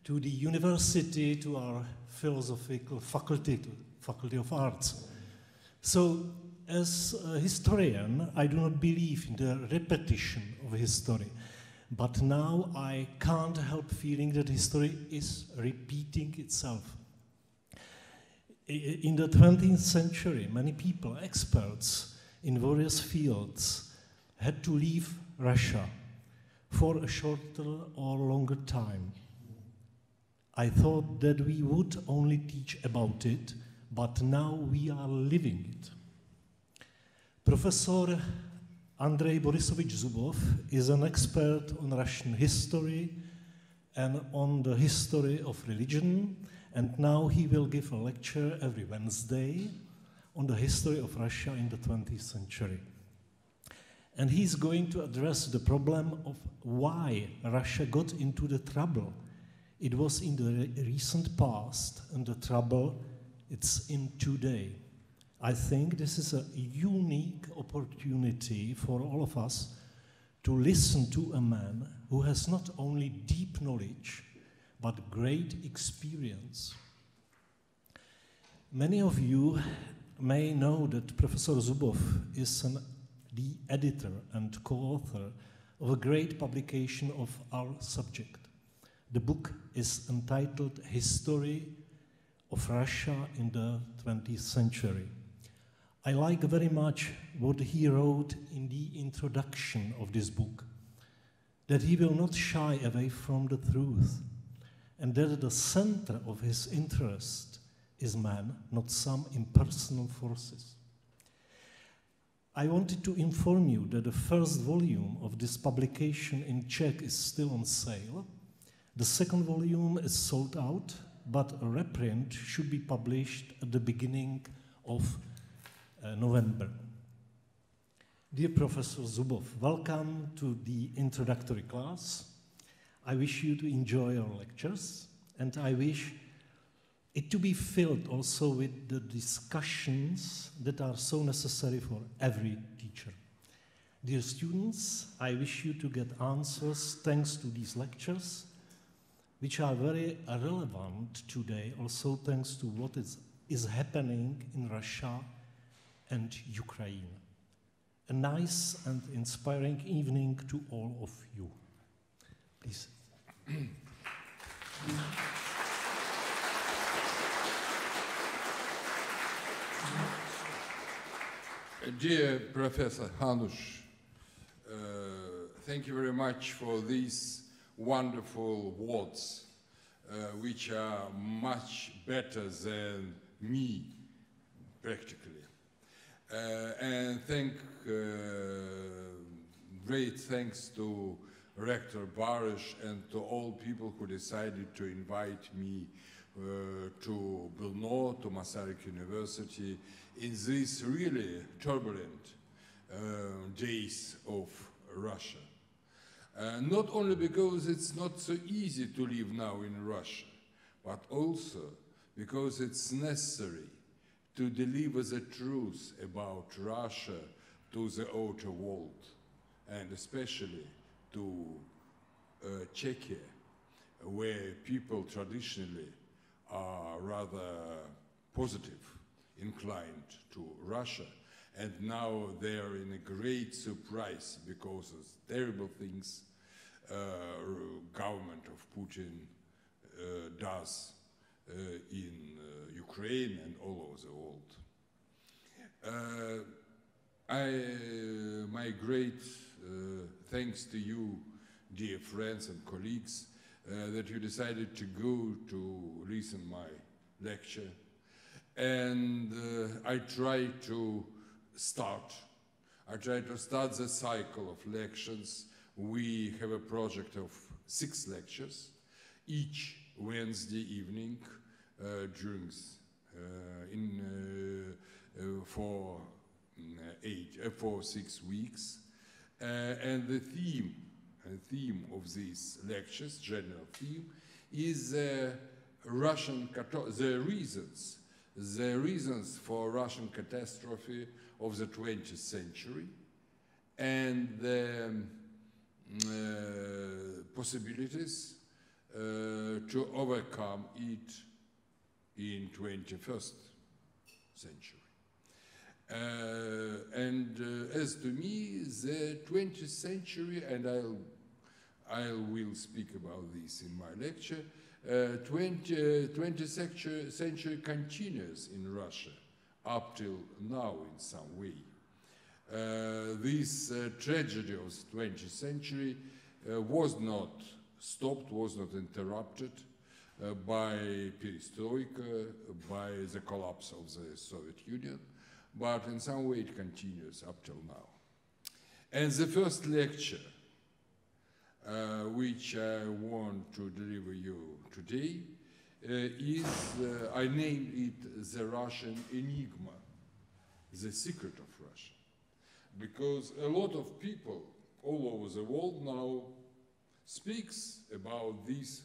to the university, to our philosophical faculty, to Faculty of Arts. So, as a historian, I do not believe in the repetition of history, but now I can't help feeling that history is repeating itself. In the 20th century, many people, experts in various fields, had to leave Russia for a shorter or longer time. I thought that we would only teach about it, but now we are living it. Professor Andrej Borisovich Zubov is an expert on Russian history and on the history of religion, and now he will give a lecture every Wednesday on the history of Russia in the 20th century. And he's going to address the problem of why Russia got into the trouble it was in the recent past, and the trouble it's in today. I think this is a unique opportunity for all of us to listen to a man who has not only deep knowledge, but great experience. Many of you may know that Professor Zubov is the editor and co-author of a great publication of our subject. The book is entitled History of Russia in the 20th Century. I like very much what he wrote in the introduction of this book, that he will not shy away from the truth, and that the center of his interest is man, not some impersonal forces. I wanted to inform you that the first volume of this publication in Czech is still on sale. The second volume is sold out, but a reprint should be published at the beginning of November. Dear Professor Zubov, welcome to the introductory class. I wish you to enjoy our lectures, and I wish it to be filled also with the discussions that are so necessary for every teacher. Dear students, I wish you to get answers thanks to these lectures, which are very relevant today, also thanks to what is happening in Russia and Ukraine. A nice and inspiring evening to all of you. Please. Dear Professor Hanush, thank you very much for these wonderful words, which are much better than me, practically. And great thanks to Rector Barish and to all people who decided to invite me to Brno, to Masarykovy University, in these really turbulent days of Russia. Not only because it's not so easy to live now in Russia, but also because it's necessary to deliver the truth about Russia to the outer world, and especially to Czechia, where people traditionally are rather positive, inclined to Russia, and now they are in a great surprise because of terrible things government of Putin does in Ukraine and all over the world. My great thanks to you, dear friends and colleagues, that you decided to go to listen my lecture. And I try to start the cycle of lectures. We have a project of 6 lectures, each Wednesday evening for 6 weeks. And the theme of these lectures, general theme, is the reasons for Russian catastrophe of the 20th century, and the possibilities to overcome it in 21st century. As to me, the 20th century, and I will speak about this in my lecture, 20th century continues in Russia up till now in some way. This tragedy of the 20th century was not stopped, was not interrupted by perestroika, by the collapse of the Soviet Union, but in some way it continues up till now. And the first lecture which I want to deliver you today is, I named it the Russian Enigma, the secret of Russia. Because a lot of people all over the world now speaks about this,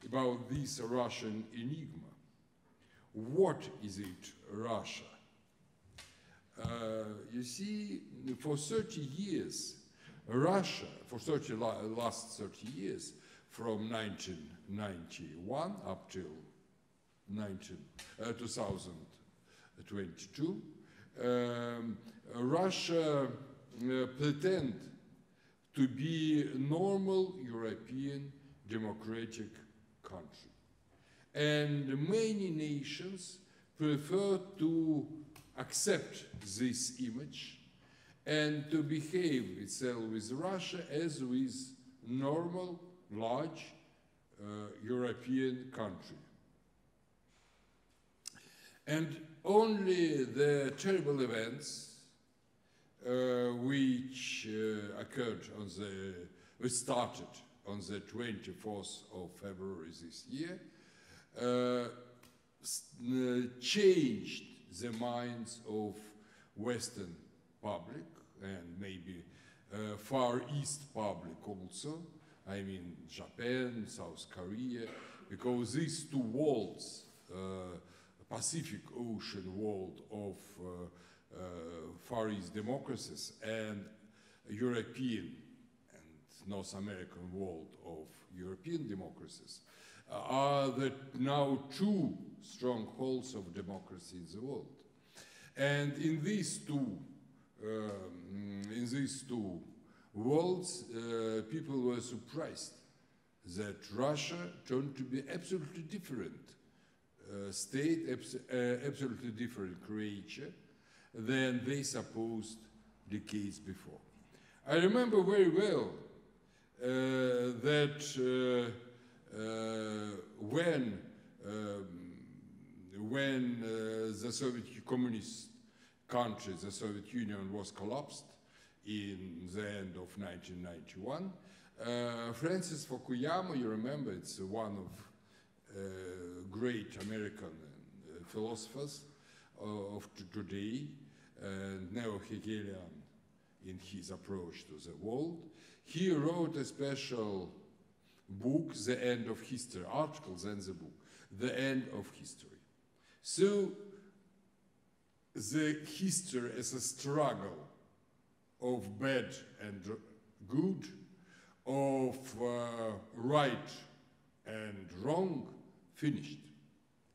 about this Russian enigma. What is it, Russia? You see, for 30 years, Russia, for last 30 years, from 1991 up till 2022, Russia pretend to be a normal European democratic country. And many nations prefer to accept this image and to behave itself with Russia as with normal, large European country. And only the terrible events which occurred on which started on the 24th of February this year, changed the minds of Western public and maybe Far East public also, I mean Japan, South Korea, because these two worlds, Pacific Ocean world of Far East democracies and European and North American world of European democracies, are the now two strongholds of democracy in the world. And in these two worlds, people were surprised that Russia turned to be absolutely different state, absolutely different creature than they supposed decades before. I remember very well that when the Soviet communist country, the Soviet Union, was collapsed in the end of 1991, Francis Fukuyama, you remember, it's one of great American philosophers of today, neo-Hegelian in his approach to the world. He wrote a special book, The End of History, articles and the book, The End of History. So the history as a struggle of bad and good, of right and wrong, finished,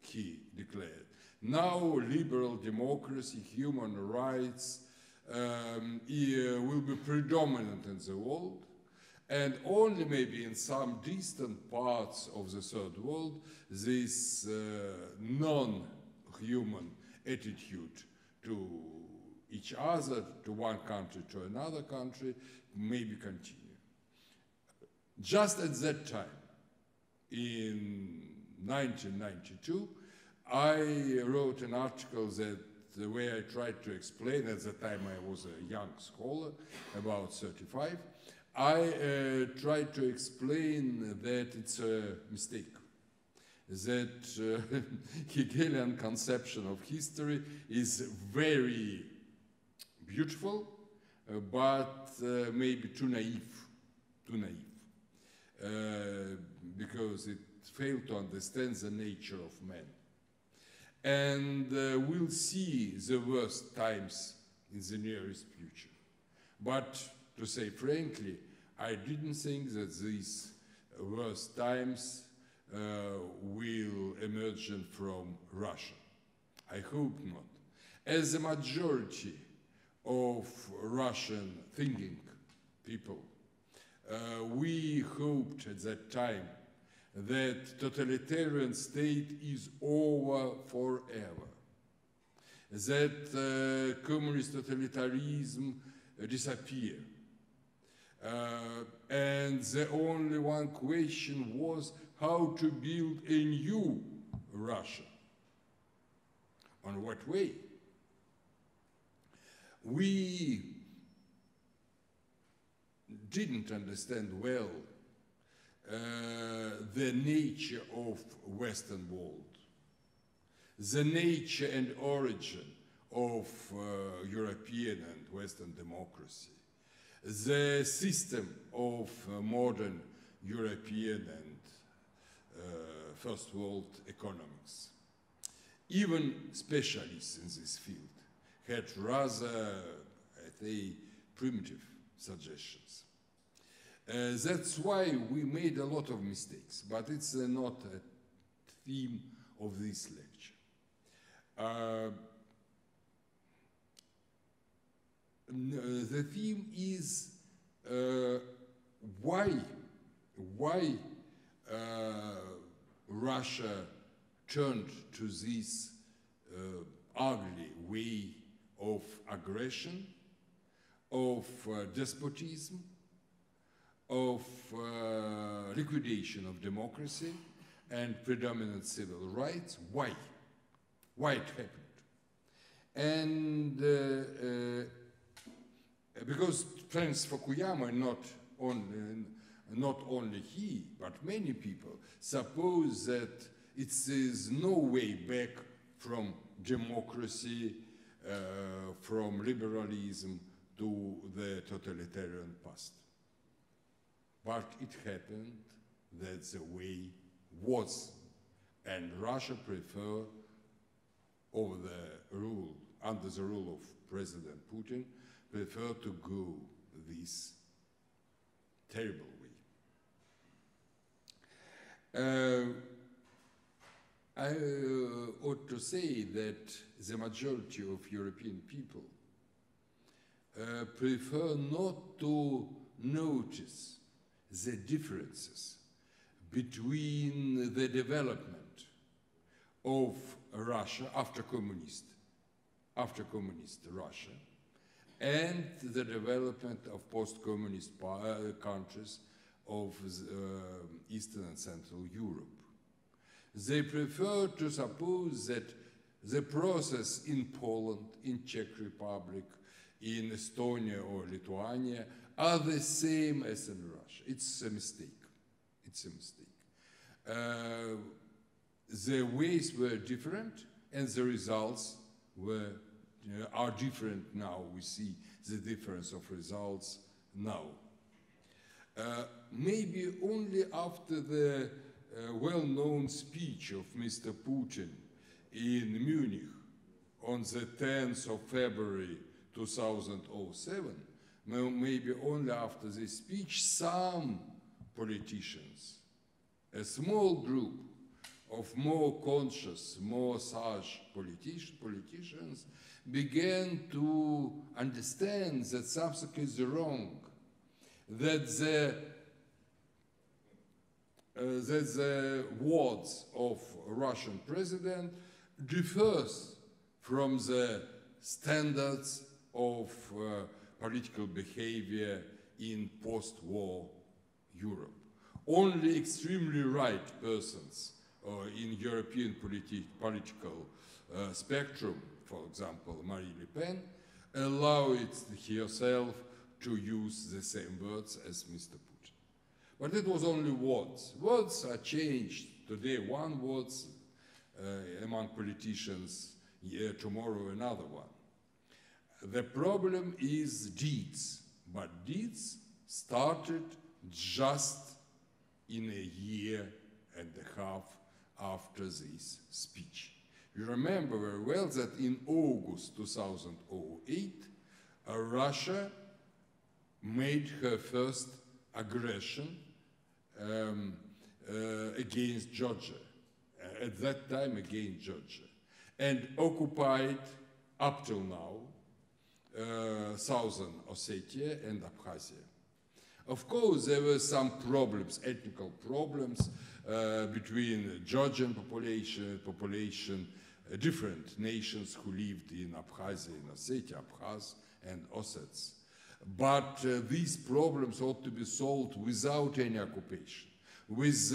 he declared. Now liberal democracy, human rights will be predominant in the world, and only maybe in some distant parts of the third world, this non-human attitude to each other, to one country, to another country, maybe continue. Just at that time, in 1992, I wrote an article where I tried to explain, at the time I was a young scholar, about 35, I tried to explain that it's a mistake, that Hegelian conception of history is very beautiful, but maybe too naive, because it failed to understand the nature of man. And we'll see the worst times in the nearest future. But to say frankly, I didn't think that this worst times will emerge from Russia. I hope not. As a majority of Russian thinking people, we hoped at that time that totalitarian state is over forever, that communist totalitarianism disappear. And the only one question was how to build a new Russia. On what way? We didn't understand well the nature of Western world, the nature and origin of European and Western democracy, the system of modern European and First World economics. Even specialists in this field had rather, I think, primitive suggestions. That's why we made a lot of mistakes, but it's not a theme of this lecture. The theme is why Russia turned to this ugly way of aggression, of despotism, of liquidation of democracy and predominant civil rights. Why? Why it happened? And because Francis Fukuyama, not only he, but many people, suppose that it is no way back from democracy, from liberalism to the totalitarian past. But it happened that the way was, and Russia preferred, over the rule, under the rule of President Putin, preferred to go this terrible way. I ought to say that the majority of European people prefer not to notice the differences between the development of Russia after communist Russia and the development of post-communist countries of Eastern and Central Europe. They prefer to suppose that the process in Poland, in Czech Republic, in Estonia or Lithuania are the same as in Russia. It's a mistake. It's a mistake. The ways were different and the results were, are different now. We see the difference of results now. Maybe only after the well-known speech of Mr. Putin in Munich on the 10th of February 2007, maybe only after this speech, some politicians, a small group of more conscious, more sage politicians began to understand that something is wrong, that the words of Russian president differs from the standards of political behavior in post-war Europe. Only extremely right persons in European political spectrum, for example, Marine Le Pen, allow it herself to use the same words as Mr. Putin. But it was only words. Words are changed. Today one word among politicians, tomorrow another one. The problem is deeds, but deeds started just in a year and a half after this speech. You remember very well that in August 2008, Russia made her first aggression against Georgia, at that time against Georgia, and occupied up till now Southern Ossetia and Abkhazia. Of course, there were some problems, ethnical problems between Georgian population, different nations who lived in Abkhazia and Ossetia, Abkhaz and Ossets. But these problems ought to be solved without any occupation, with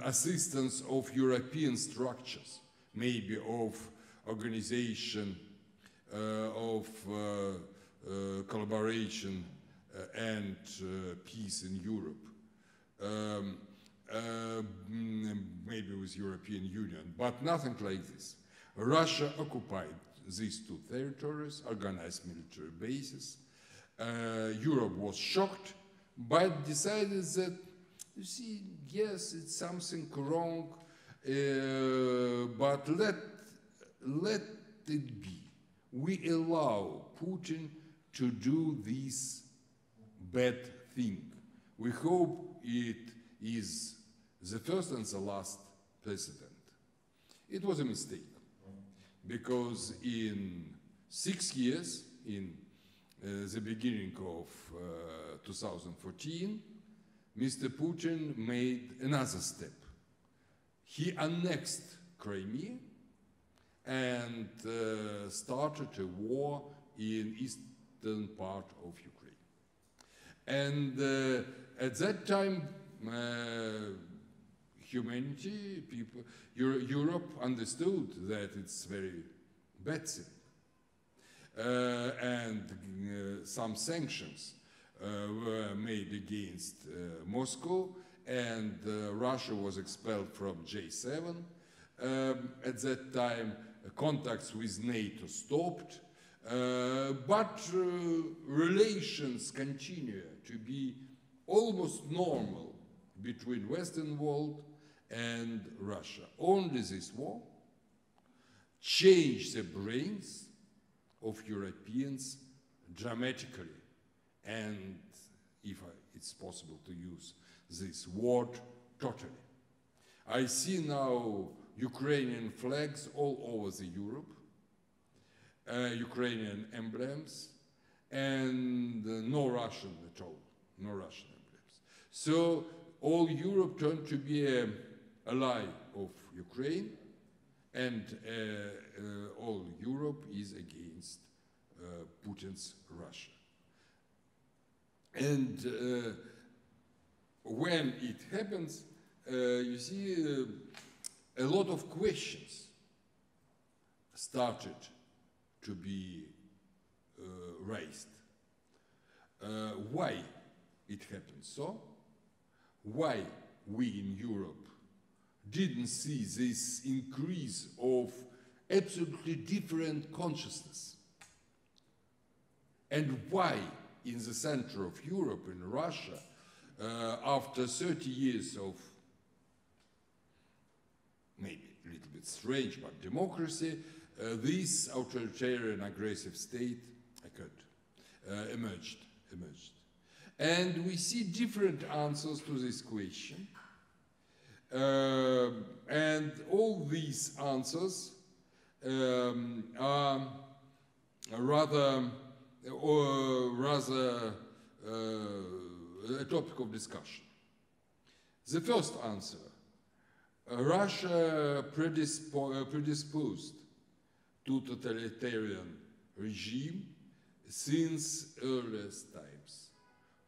assistance of European structures, maybe of organization, of collaboration and peace in Europe, maybe with European Union, but nothing like this. Russia occupied these two territories, organized military bases. Europe was shocked, but decided that, you see, yes, it's something wrong, but let it be. We allow Putin to do this bad thing. We hope it is the first and the last president. It was a mistake, because in 6 years, in the beginning of 2014, Mr. Putin made another step. He annexed Crimea and started a war in eastern part of Ukraine. And at that time, humanity, people, Europe understood that it's very bad thing. And some sanctions were made against Moscow, and Russia was expelled from G7. At that time, contacts with NATO stopped, but relations continue to be almost normal between Western world and Russia. Only this war changed the brains of Europeans dramatically, and if it's possible to use this word, totally. I see now Ukrainian flags all over the Europe, Ukrainian emblems, and no Russian at all, no Russian emblems. So all Europe turned to be an ally of Ukraine, and all Europe is against Putin's Russia. And when it happens, you see a lot of questions started to be raised. Why it happened so? Why we in Europe didn't see this increase of absolutely different consciousness? And why in the center of Europe, in Russia, after 30 years of maybe a little bit strange, but democracy, this authoritarian aggressive state occurred, emerged. And we see different answers to this question. And all these answers are rather a topic of discussion. The first answer, Russia predisposed to totalitarian regime since earliest times.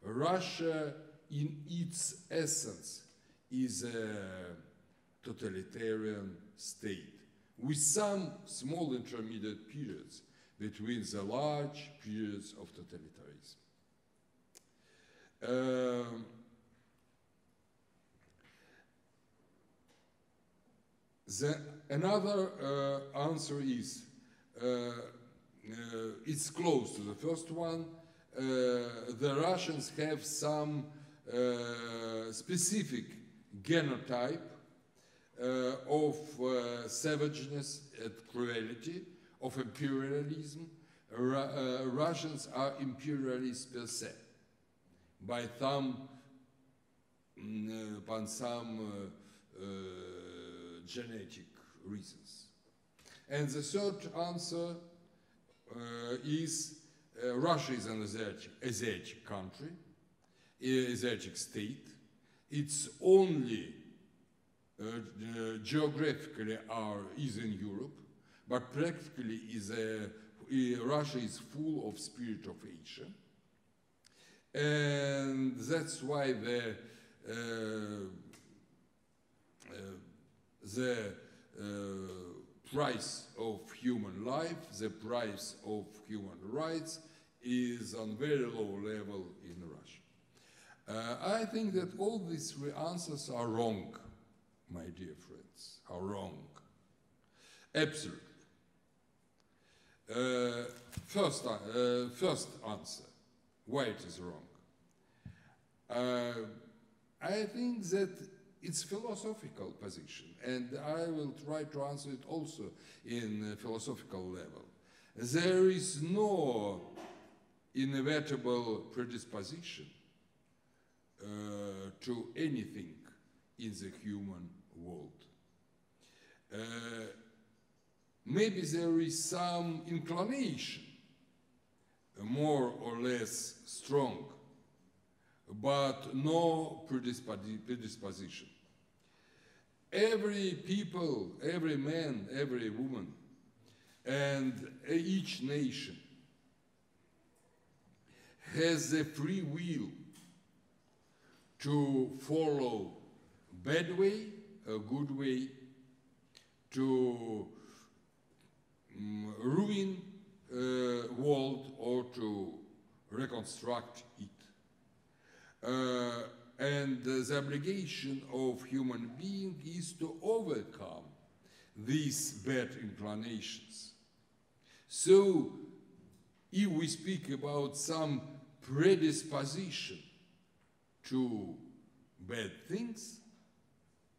Russia, in its essence, is a totalitarian state, with some small intermediate periods between the large periods of totalitarianism. Another answer is, it's close to the first one. The Russians have some specific genotype of savageness and cruelty, of imperialism. Russians are imperialists per se, by some upon some genetic reasons. And the third answer is Russia is an Asiatic country, Asiatic state. It's only geographically is in Europe, but practically Russia is full of spirit of Asia. And that's why the price of human life, the price of human rights is on very low level in Russia. I think that all these three answers are wrong, my dear friends, are wrong. Absolutely. First answer, why it is wrong. I think that it's philosophical position, and I will try to answer it also in a philosophical level. There is no inevitable predisposition to anything in the human world. Maybe there is some inclination, more or less strong, but no predisposition. Every people, every man, every woman, and each nation has the free will to follow bad way, a good way, to ruin world or to reconstruct it. And the obligation of human being is to overcome these bad inclinations. So, if we speak about some predisposition to bad things,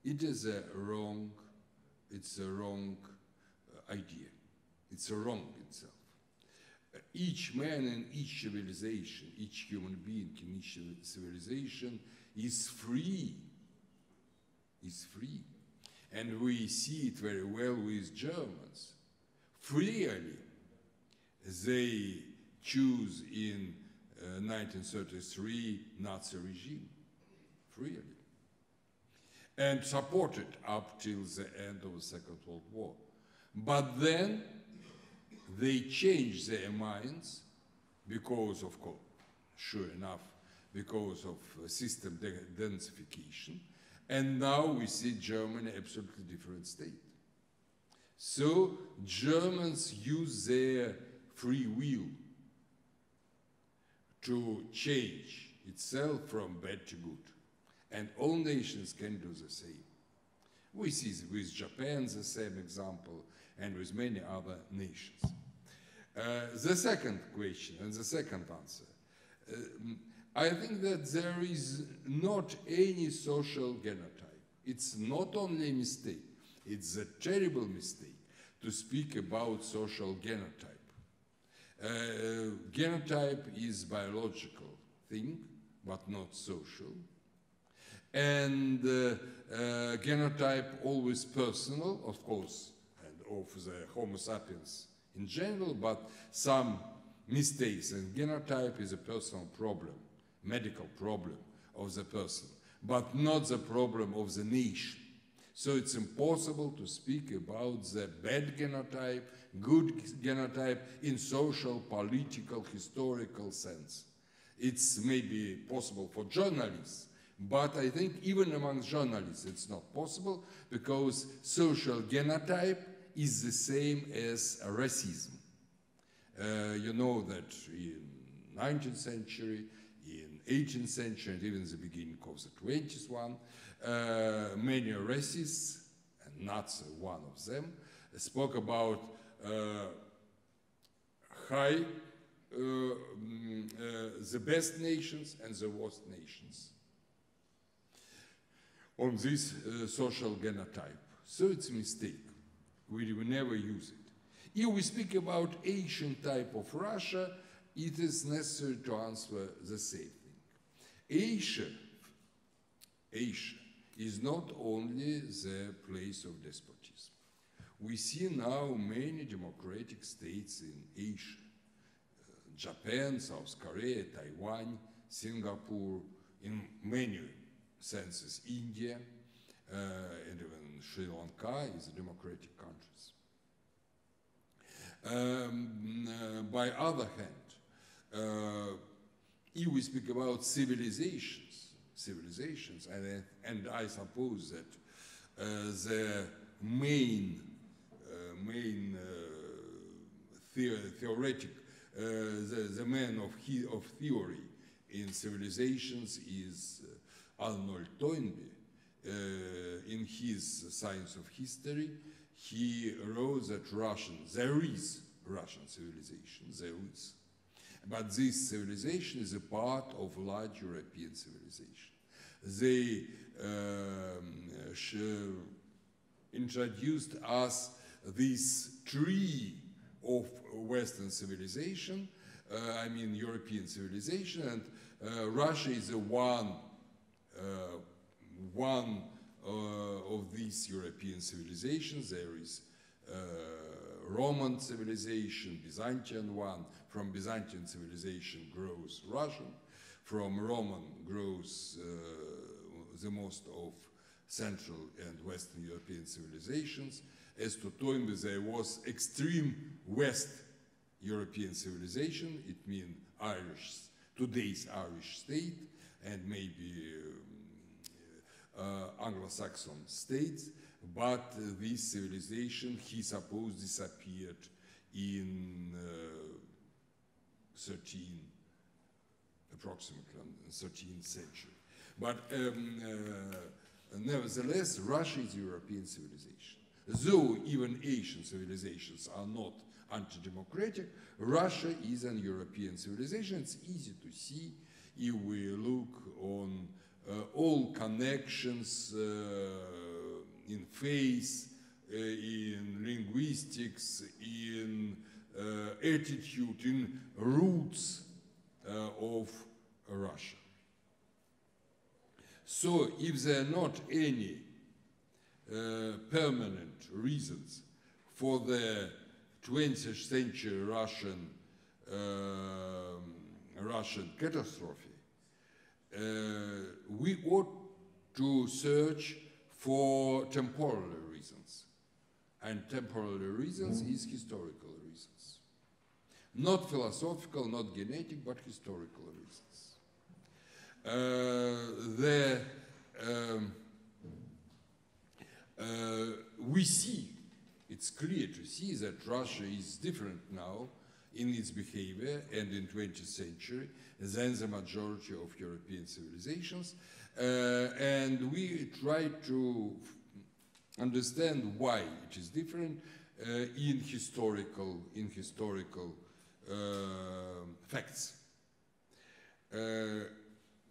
it is a wrong, it's a wrong idea. It's a wrong itself. Each man in each civilization, each human being in each civilization is free. Is free. And we see it very well with Germans. Freely they choose in 1933 Nazi regime. Freely. And supported up till the end of the Second World War. But then they changed their minds because of, sure enough, because of system densification. And now we see Germany absolutely different state. So Germans use their free will to change itself from bad to good. And all nations can do the same. We see with Japan the same example, and with many other nations. The second question and the second answer. I think that there is not any social genotype. It's not only a mistake, it's a terrible mistake to speak about social genotype. Genotype is biological thing, but not social. And genotype always personal, of course, and of the Homo sapiens in general, but some mistakes. And genotype is a personal problem, medical problem of the person, but not the problem of the nation. So it's impossible to speak about the bad genotype, good genotype in social, political, historical sense. It's maybe possible for journalists, but I think even among journalists it's not possible, because social genotype is the same as racism. You know that in 19th century, in 18th century, and even the beginning of the 20th one, many racists, and Nazi one of them, spoke about the best nations and the worst nations on this social genotype. So it's a mistake. We will never use it. If we speak about Asian type of Russia, it is necessary to answer the same thing. Asia Asia is not only the place of despotism. We see now many democratic states in Asia, Japan, South Korea, Taiwan, Singapore, in many senses India, and even Sri Lanka is a democratic countries. By other hand, if we speak about civilizations, and I suppose that the main theoretic, the man of theory in civilizations is Arnold Toynbee. In his Science of History, he wrote that there is Russian civilization, there is. But this civilization is a part of large European civilization. They introduced us this tree of Western civilization, I mean European civilization, and Russia is one of these European civilizations. There is Roman civilization, Byzantine one. From Byzantine civilization grows Russian. From Roman grows the most of Central and Western European civilizations. As to Toynbee, there was extreme West European civilization. It means today's Irish state, and maybe Anglo-Saxon states, but this civilization, he supposed, disappeared in approximately 13th century. But nevertheless, Russia is a European civilization. Though even Asian civilizations are not anti-democratic, Russia is an European civilization. It's easy to see if we look on all connections in faith, in linguistics, in attitude, in roots of Russia. So if there are not any permanent reasons for the 20th century Russian catastrophe, we ought to search for temporal reasons. And temporal reasons is historical reasons. Not philosophical, not genetic, but historical reasons. We see, it's clear to see that Russia is different now in its behavior and in 20th century than the majority of European civilizations. And we try to understand why it is different in historical facts.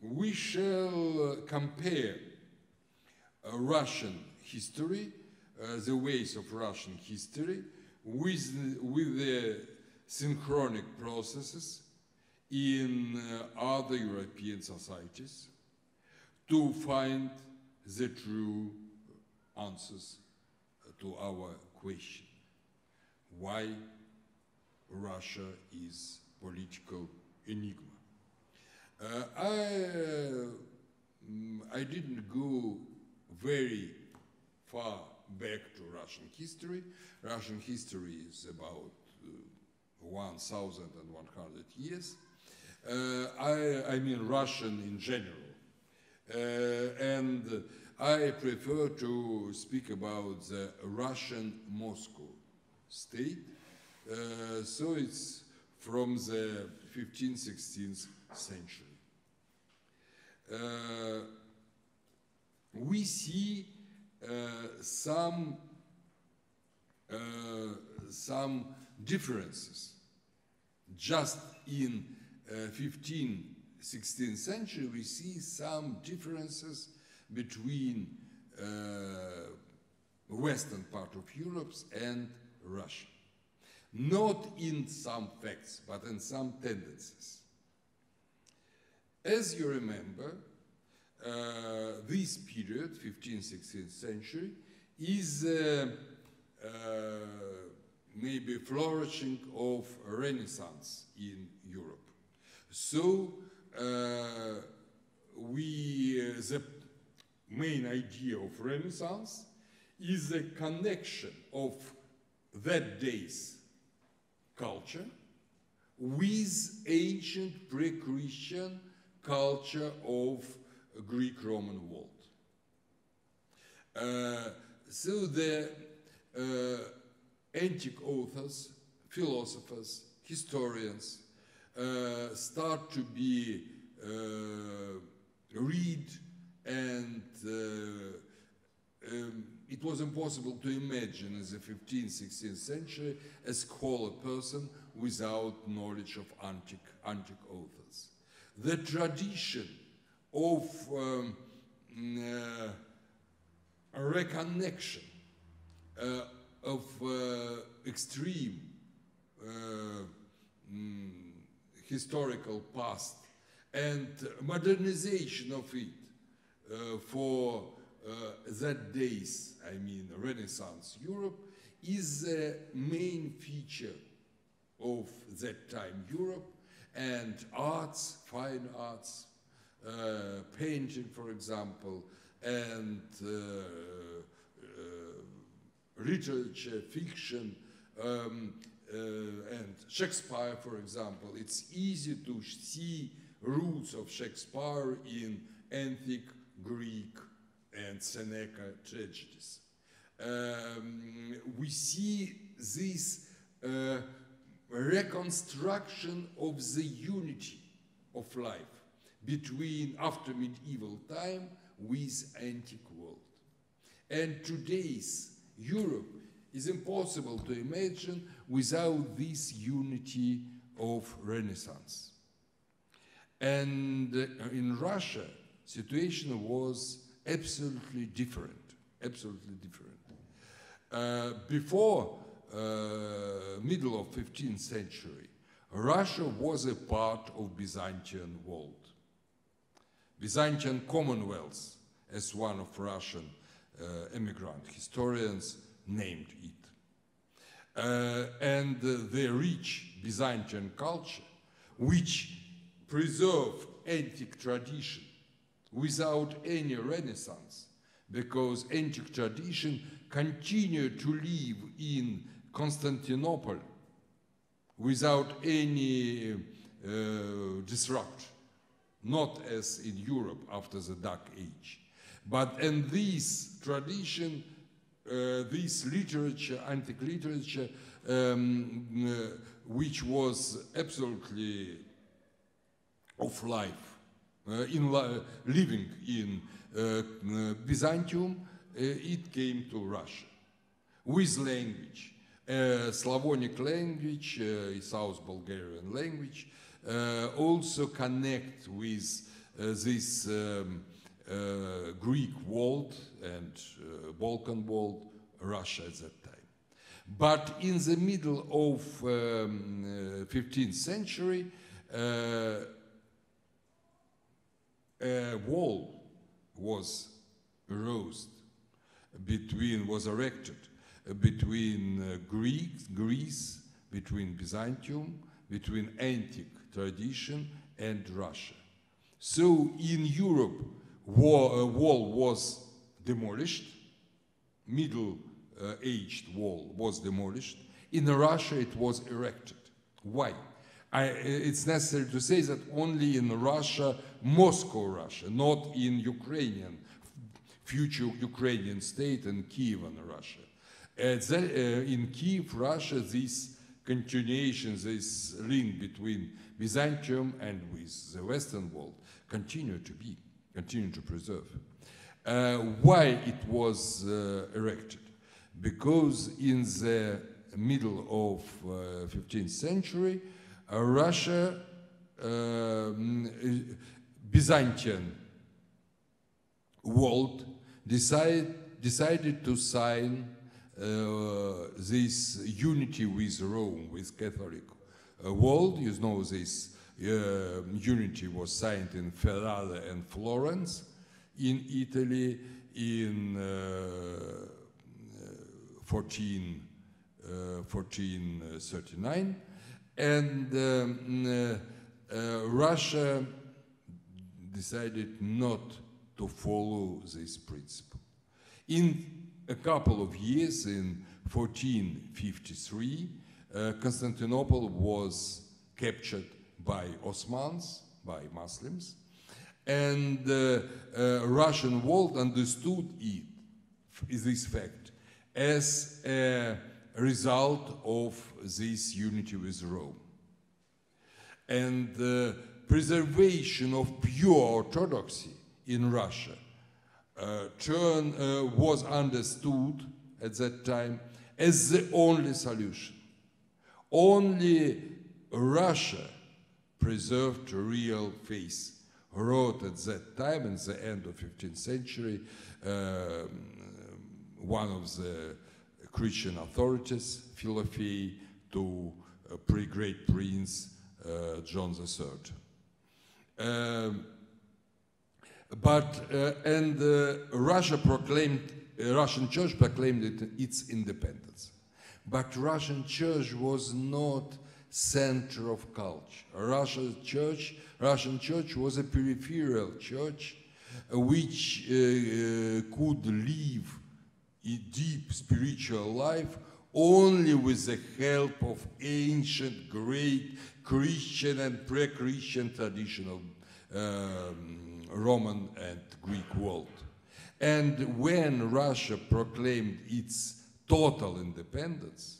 We shall compare Russian history, the ways of Russian history, with the synchronic processes in other European societies to find the true answers to our question. Why Russia is political enigma? I didn't go very far back to Russian history. Russian history is about 1,100 years. I mean Russian in general. And I prefer to speak about the Russian Moscow state. So it's from the 15th, 16th century. We see some differences. Just in 15th, 16th century, we see some differences between western part of Europe and Russia. Not in some facts, but in some tendencies. As you remember, this period, 15th, 16th century, is maybe flourishing of Renaissance in Europe. So the main idea of Renaissance is the connection of that day's culture with ancient pre-Christian culture of Greek-Roman world. So the antique authors, philosophers, historians start to be read, and it was impossible to imagine in the 15th, 16th century a scholar person without knowledge of antique authors. The tradition of a reconnection of extreme historical past and modernization of it for that days, I mean Renaissance Europe, is the main feature of that time Europe, and arts, fine arts, painting, for example, and literature, fiction, and Shakespeare, for example. It's easy to see roots of Shakespeare in antique Greek and Seneca tragedies. We see this reconstruction of the unity of life between after medieval time with antique world. And today's Europe is impossible to imagine without this unity of Renaissance. And in Russia, situation was absolutely different, absolutely different. Before middle of 15th century, Russia was a part of Byzantine world. Byzantine Commonwealth, as one of Russian immigrant historians named it. And the rich Byzantine culture, which preserved antique tradition without any Renaissance, because antique tradition continued to live in Constantinople without any disruption, not as in Europe after the Dark Age. But in this tradition, this literature, antique literature, which was absolutely of life, living in Byzantium, it came to Russia with language, Slavonic language, South Bulgarian language, also connect with this Greek world and Balkan world, Russia at that time. But in the middle of 15th century, a wall was erected between Greece, between Byzantium, between antique tradition and Russia. So in Europe, a wall was demolished, middle-aged wall was demolished. In Russia, it was erected. Why? It's necessary to say that only in Russia, Moscow, Russia, not in Ukrainian, future Ukrainian state and Kievan, Russia. In Kiev, Russia, this continuation, this link between Byzantium and with the Western world continue to preserve. Why it was erected? Because in the middle of 15th century, Russia, Byzantine world decided to sign this unity with Rome, with Catholic world. You know, this unity was signed in Ferrara and Florence, in Italy in 1439, and Russia decided not to follow this principle. In a couple of years, in 1453, Constantinople was captured by Ottomans, by Muslims, and Russian world understood this fact as a result of this unity with Rome. And the preservation of pure orthodoxy in Russia was understood at that time as the only solution. Only Russia preserved real faith. Wrote at that time, in the end of 15th century, one of the Christian authorities, Filozofické, to great prince John III. Russian Church proclaimed its independence. But Russian Church was not center of culture. Russian Church was a peripheral church which could live a deep spiritual life only with the help of ancient, great Christian and pre-Christian traditional Roman and Greek world. And when Russia proclaimed its total independence,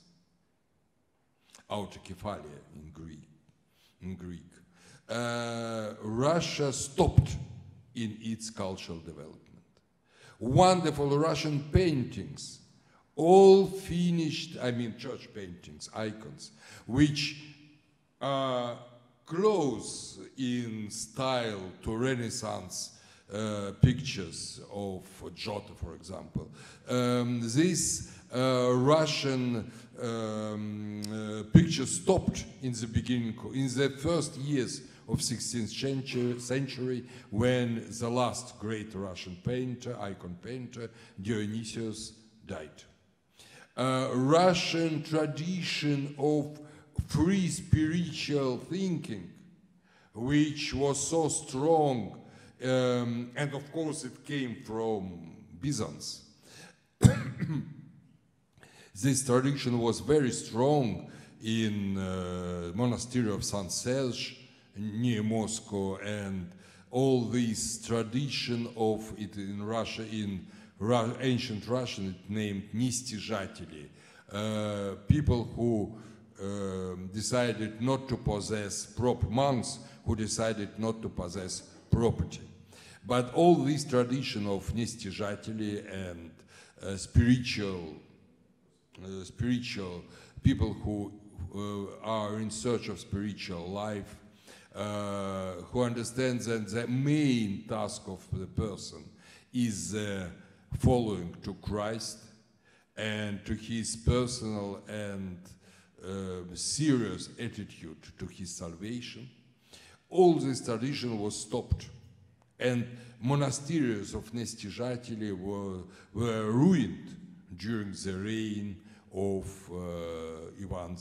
autokephalia in Greek, Russia stopped in its cultural development. Wonderful Russian paintings, all finished, I mean church paintings, icons, which are close in style to Renaissance pictures of Giotto, for example. This Russian picture stopped in the beginning, in the first years of 16th century, when the last great Russian painter, icon painter, Dionysius, died. Russian tradition of free spiritual thinking, which was so strong, and of course it came from Byzance. This tradition was very strong in monastery of St. Serge near Moscow, and all this tradition of it in Russia, in ancient Russian, it named nistijateli, people who decided not to possess monks who decided not to possess property. But all this tradition of nistijateli and spiritual people who are in search of spiritual life, who understand that the main task of the person is following to Christ and to his personal and serious attitude to his salvation. All this tradition was stopped, and monasteries of nistijateli were ruined during the reign of Ivan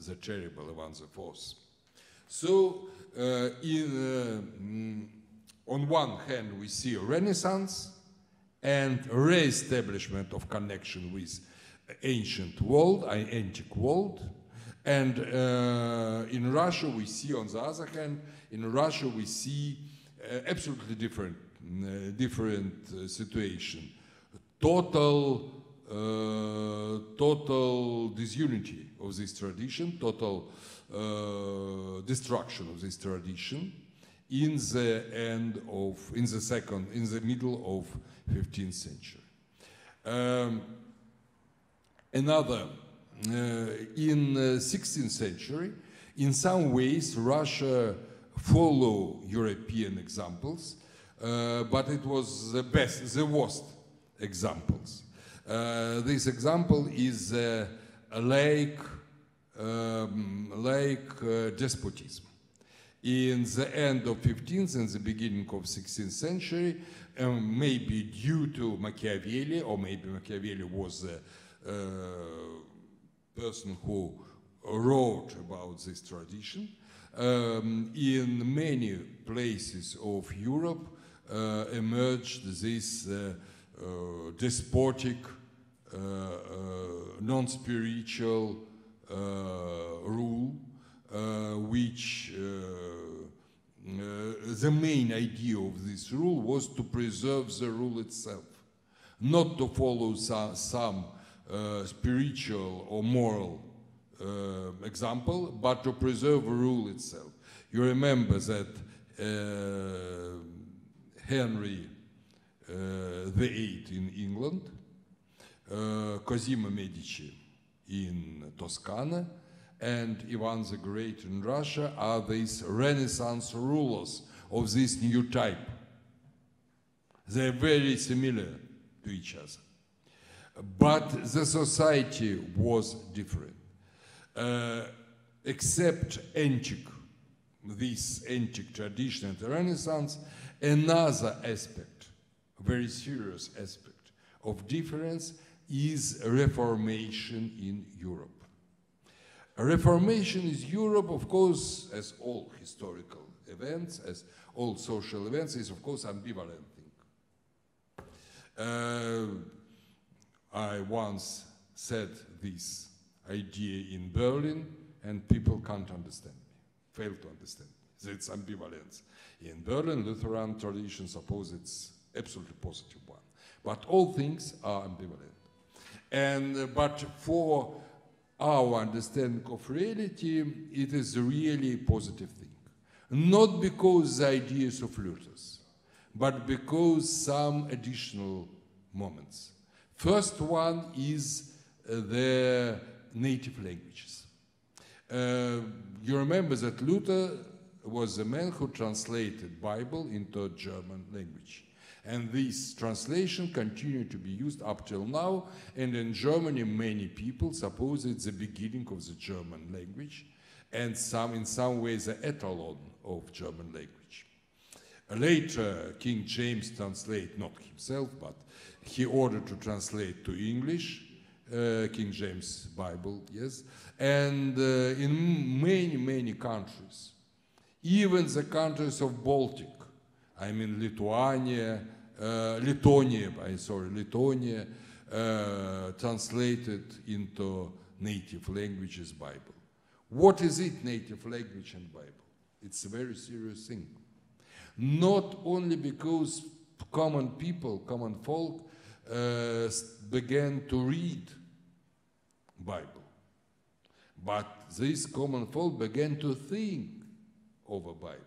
the Terrible, Ivan IV. So, on one hand, we see a Renaissance and re-establishment of connection with ancient world, antique world, and in Russia we see, on the other hand, in Russia we see absolutely different situation. Total disunity of this tradition, total destruction of this tradition in the middle of 15th century. In 16th century, in some ways Russia followed European examples, but it was the worst examples. This example is like despotism. in the end of 15th and the beginning of 16th century, maybe due to Machiavelli, or maybe Machiavelli was the person who wrote about this tradition. In many places of Europe emerged this despotic, non-spiritual rule, which the main idea of this rule was to preserve the rule itself, not to follow some spiritual or moral example, but to preserve a rule itself. You remember that Henry VIII in England, Cosimo Medici in Toscana, and Ivan the Great in Russia are these Renaissance rulers of this new type. They're very similar to each other. But the society was different. Except this antique tradition and the Renaissance, another aspect, a very serious aspect of difference is Reformation in Europe. Reformation is Europe, of course, as all historical events, as all social events, is of course ambivalent thing. I once said this idea in Berlin, and people can't understand me, fail to understand me. It's ambivalence. In Berlin, Lutheran tradition suppose it's absolutely positive one. But all things are ambivalent. But for our understanding of reality, it is a really positive thing. Not because the ideas of Luther's, but because some additional moments. First one is the native languages. You remember that Luther was the man who translated Bible into German language. And this translation continued to be used up till now, and in Germany many people suppose it's the beginning of the German language, and in some ways the etalon of German language. Later, King James translated, not himself, but he ordered to translate to English, King James Bible, yes, and in many countries, even the countries of Baltic, I mean Lithuania, translated into native languages Bible. What is it, native language and Bible? It's a very serious thing. Not only because common people, common folk began to read Bible, but these common folk began to think over Bible,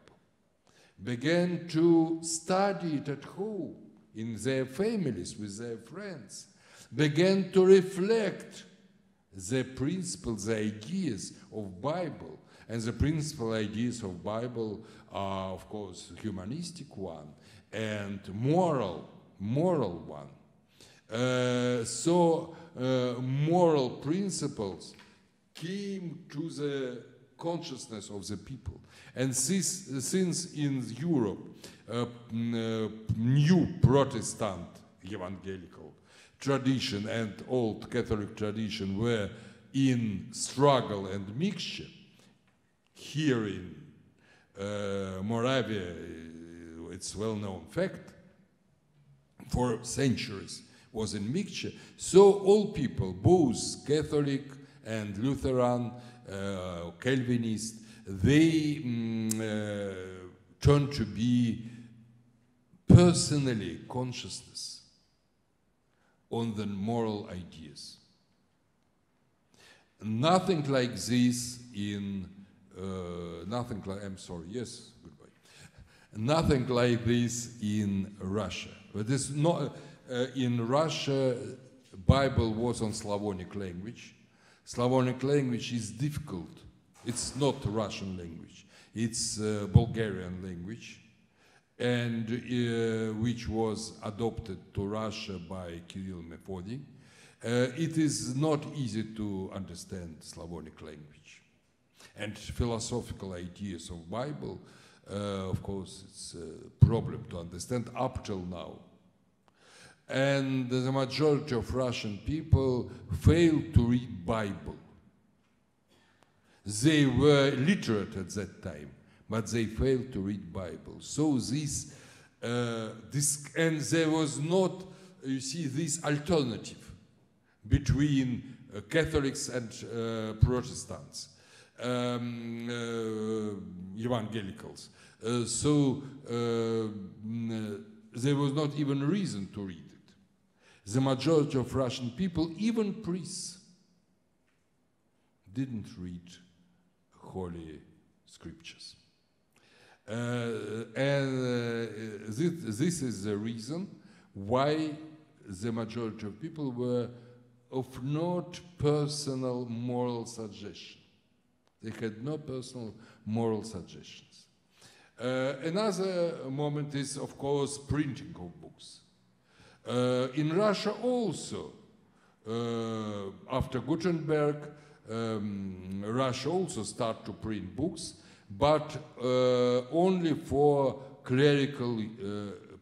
began to study it at home, in their families, with their friends, began to reflect the principles, the ideas of Bible. And the principal ideas of Bible are, of course, humanistic one and moral one. Moral principles came to the consciousness of the people. And since in Europe, new Protestant evangelical tradition and old Catholic tradition were in struggle and mixture, here in Moravia, it's well-known fact, for centuries was in mixture. So all people, both Catholic and Lutheran, Calvinist, they turned to be personally consciousness on the moral ideas. Nothing like this in nothing like this in Russia. But this not in Russia. Bible was on Slavonic language. Slavonic language is difficult. It's not Russian language. It's Bulgarian language, and which was adopted to Russia by Kirill Methody. It is not easy to understand Slavonic language. And philosophical ideas of Bible, of course, it's a problem to understand up till now. And the majority of Russian people failed to read Bible. They were literate at that time, but they failed to read Bible. So this and there was not, you see, this alternative between Catholics and Protestants, evangelicals. So there was not even reason to read it. The majority of Russian people, even priests, didn't read holy scriptures. This is the reason why the majority of people were of not personal moral suggestion. They had no personal moral suggestions. Another moment is, of course, printing of books. In Russia also, after Gutenberg, Russia also started to print books, but only for clerical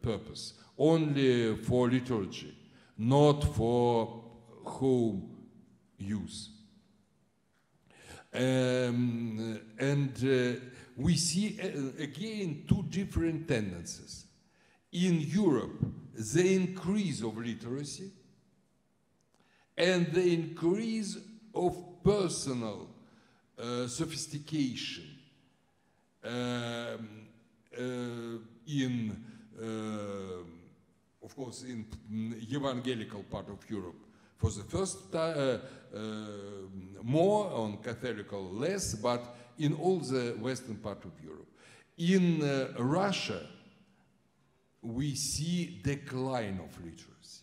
purpose, only for liturgy, not for home use. We see again two different tendencies. In Europe, the increase of literacy and the increase of personal sophistication of course, in evangelical part of Europe. For the first time, more, on Catholical less, but in all the western part of Europe. In Russia, we see decline of literacy.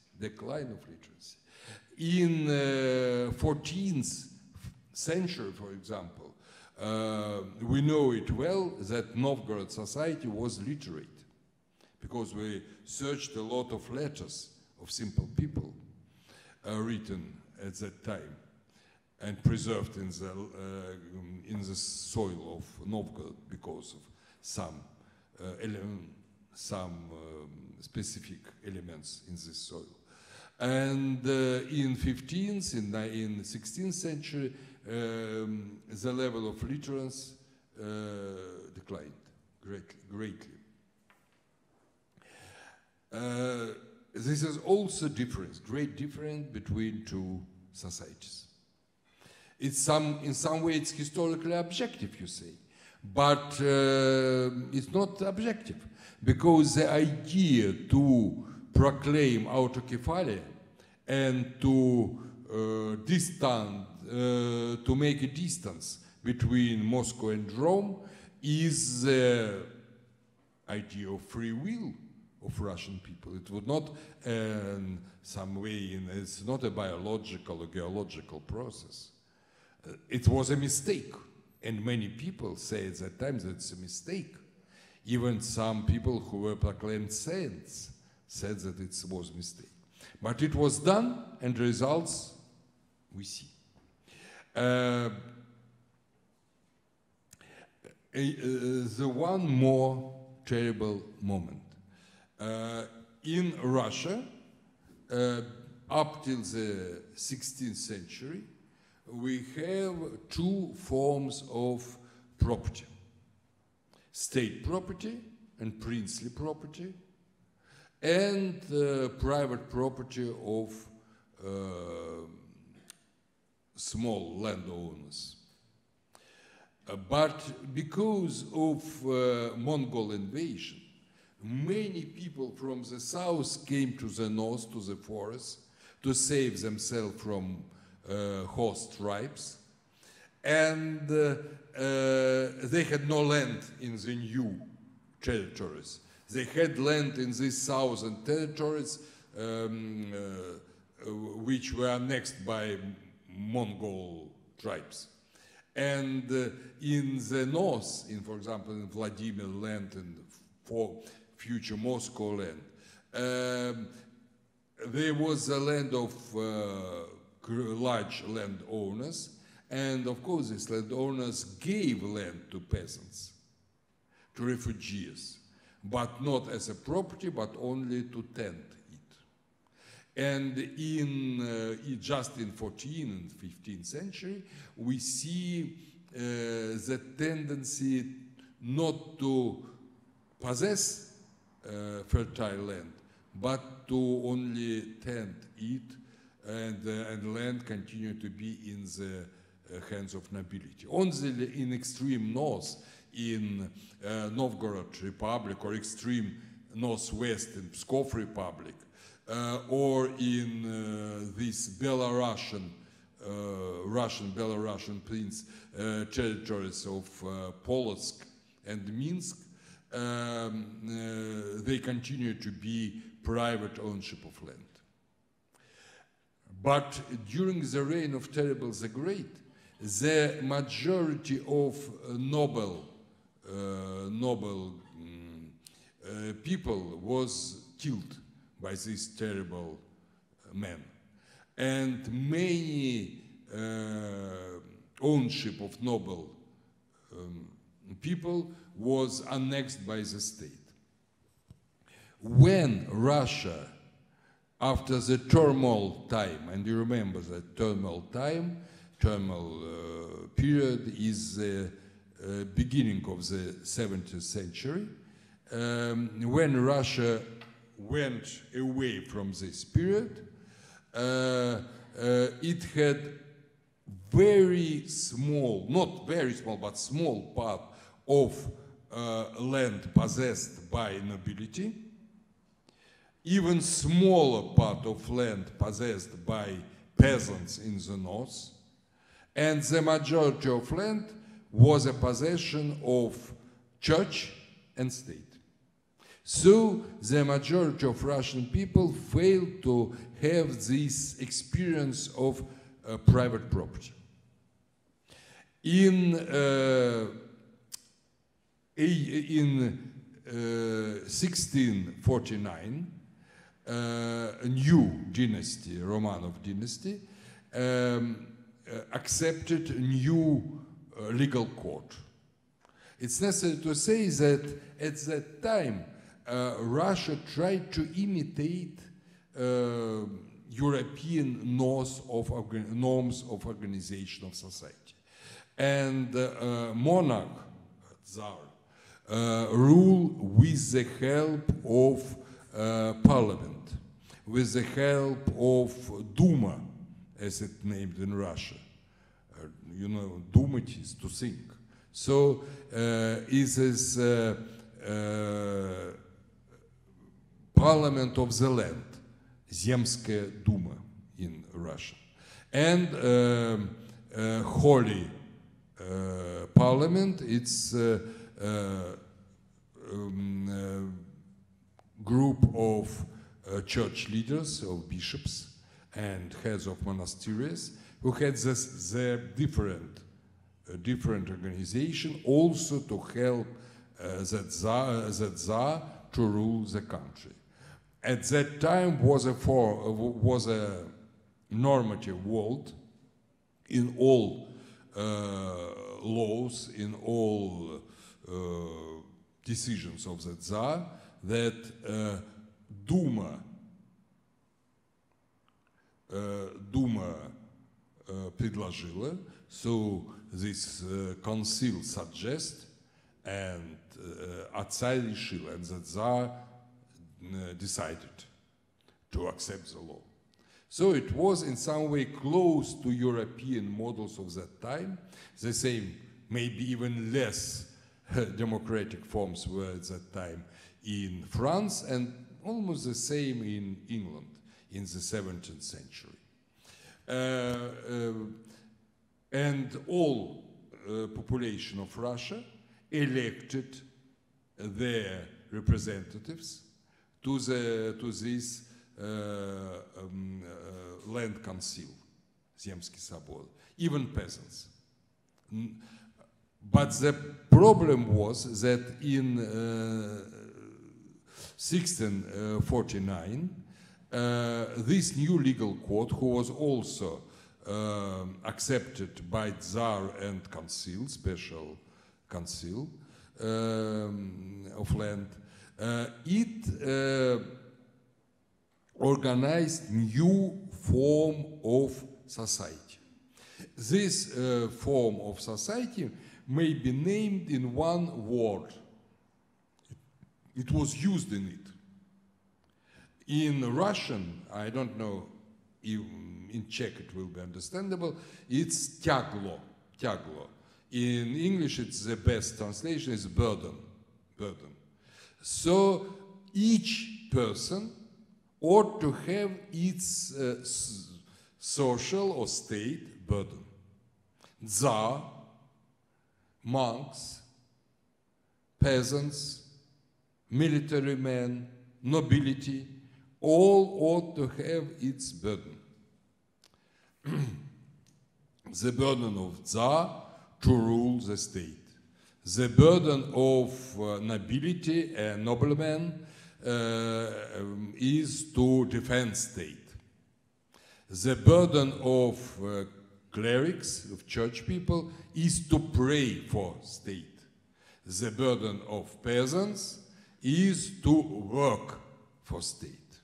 In 14th century, for example, we know it well that Novgorod society was literate, because we searched a lot of letters of simple people written at that time and preserved in the soil of Novgorod because of some specific elements in this soil. And in 15th, in 16th century, the level of literacy declined greatly. This is also great difference between two societies. It's in some way it's historically objective, you say, but it's not objective, because the idea to proclaim autocephaly and to make a distance between Moscow and Rome is the idea of free will of Russian people. It would not, in some way, it's not a biological or geological process. It was a mistake, and many people say at that time that it's a mistake. Even some people who were proclaimed saints said that it was a mistake. But it was done, and the results we see. The one more terrible moment. In Russia, up till the 16th century, we have two forms of property: state property and princely property, and private property of small landowners. But because of Mongol invasion, many people from the south came to the north, to the forest, to save themselves from host tribes, and they had no land in the new territories. They had land in these southern territories, which were annexed by Mongol tribes. And in the north, for example, in Vladimir land and for future Moscow land, there was a land of large landowners, And of course, these landowners gave land to peasants, to refugees, but not as a property, but only to tend it. And just in 14th and 15th century, we see the tendency not to possess fertile land, but to only tend it, and land continue to be in the hands of nobility. Only in extreme north, in Novgorod Republic, or extreme northwest in Pskov Republic, or in this Belarusian prince territories of Polotsk and Minsk, they continue to be private ownership of land. But during the reign of Terrible the Great, the majority of noble people was killed by this terrible man. And many ownership of noble people was annexed by the state. When Russia, after the turmoil time, and you remember that turmoil period is the beginning of the 17th century, when Russia went away from this period, it had very small, not very small, but small part of land possessed by nobility, even smaller part of land possessed by peasants in the north, and the majority of land was a possession of church and state. So the majority of Russian people failed to have this experience of private property. In 1649, a new dynasty, Romanov dynasty, accepted a new legal code. It's necessary to say that at that time, Russia tried to imitate European norms of organization of society. And monarch, Tsar, rule with the help of parliament, with the help of Duma, as it's named in Russia. You know, думать is to think. So it is parliament of the land, Zemskая Duma in Russian. And holy parliament, it's group of church leaders, of bishops and heads of monasteries, who had the different organization also to help the Tsar to rule the country. At that time was a normative world in all laws, in all decisions of the Tsar, that Duma предложила, so this council suggests, and Царь решил, and the Tsar decided to accept the law. So it was in some way close to European models of that time. The same, maybe even less democratic forms were at that time in France, and almost the same in England in the 17th century. And all population of Russia elected their representatives to this land council, Zemский Собор, even peasants. But the problem was that in 1649, this new legal code, who was also accepted by Tsar and Council, special council of land, it organized new form of society. This form of society may be named in one word. It was used in it. In Russian, I don't know if in Czech it will be understandable, it's tягlo, tягlo. In English, it's the best translation is burden, burden. So each person ought to have its social or state burden. Tsar, monks, peasants, military men, nobility, all ought to have its burden. The burden of Tsar to rule the state. The burden of nobility and noblemen is to defend state. The burden of clerics, of church people, is to pray for state. The burden of peasants is to work for state.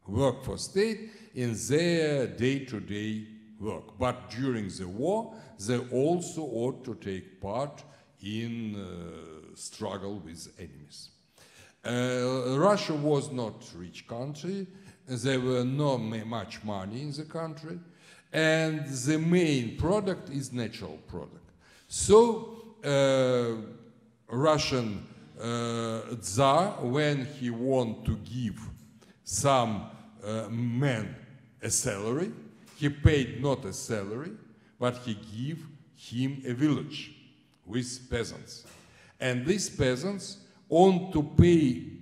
Work for state in their day-to-day work. But during the war, they also ought to take part in struggle with enemies. Russia was not a rich country. There were not much money in the country. And the main product is natural product. So Russian Tsar, when he wanted to give some men a salary, he paid not a salary, but he gave him a village with peasants. And these peasants ought to pay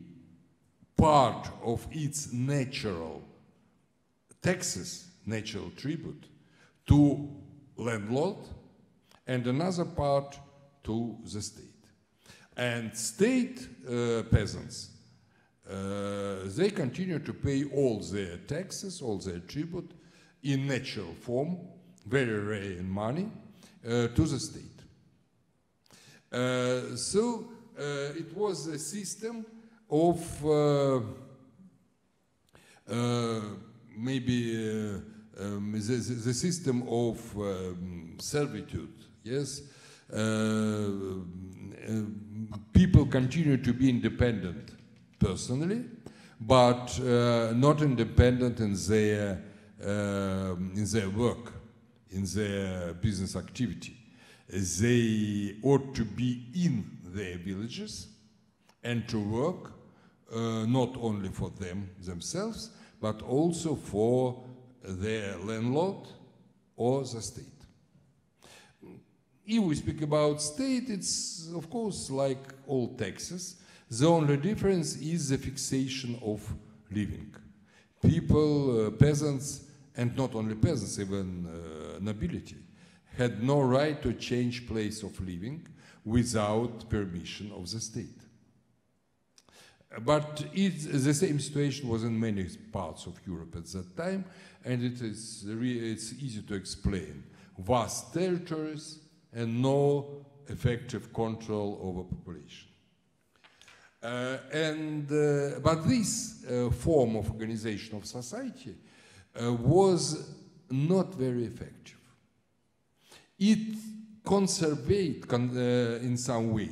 part of its natural taxes, natural tribute, to landlord, and another part to the state. And state peasants, they continue to pay all their taxes, all their tribute in natural form, very rare in money, to the state. So it was a system of maybe the system of servitude, yes? People continue to be independent personally, but not independent in their work, in their business activity. They ought to be in their villages and to work not only for themselves, but also for their landlord or the state. If we speak about state, it's of course like all taxes. The only difference is the fixation of living. People, peasants, and not only peasants, even nobility, had no right to change place of living without permission of the state. But the same situation was in many parts of Europe at that time, and it's easy to explain. Vast territories and no effective control over population. But this form of organization of society was not very effective. It conserved in some way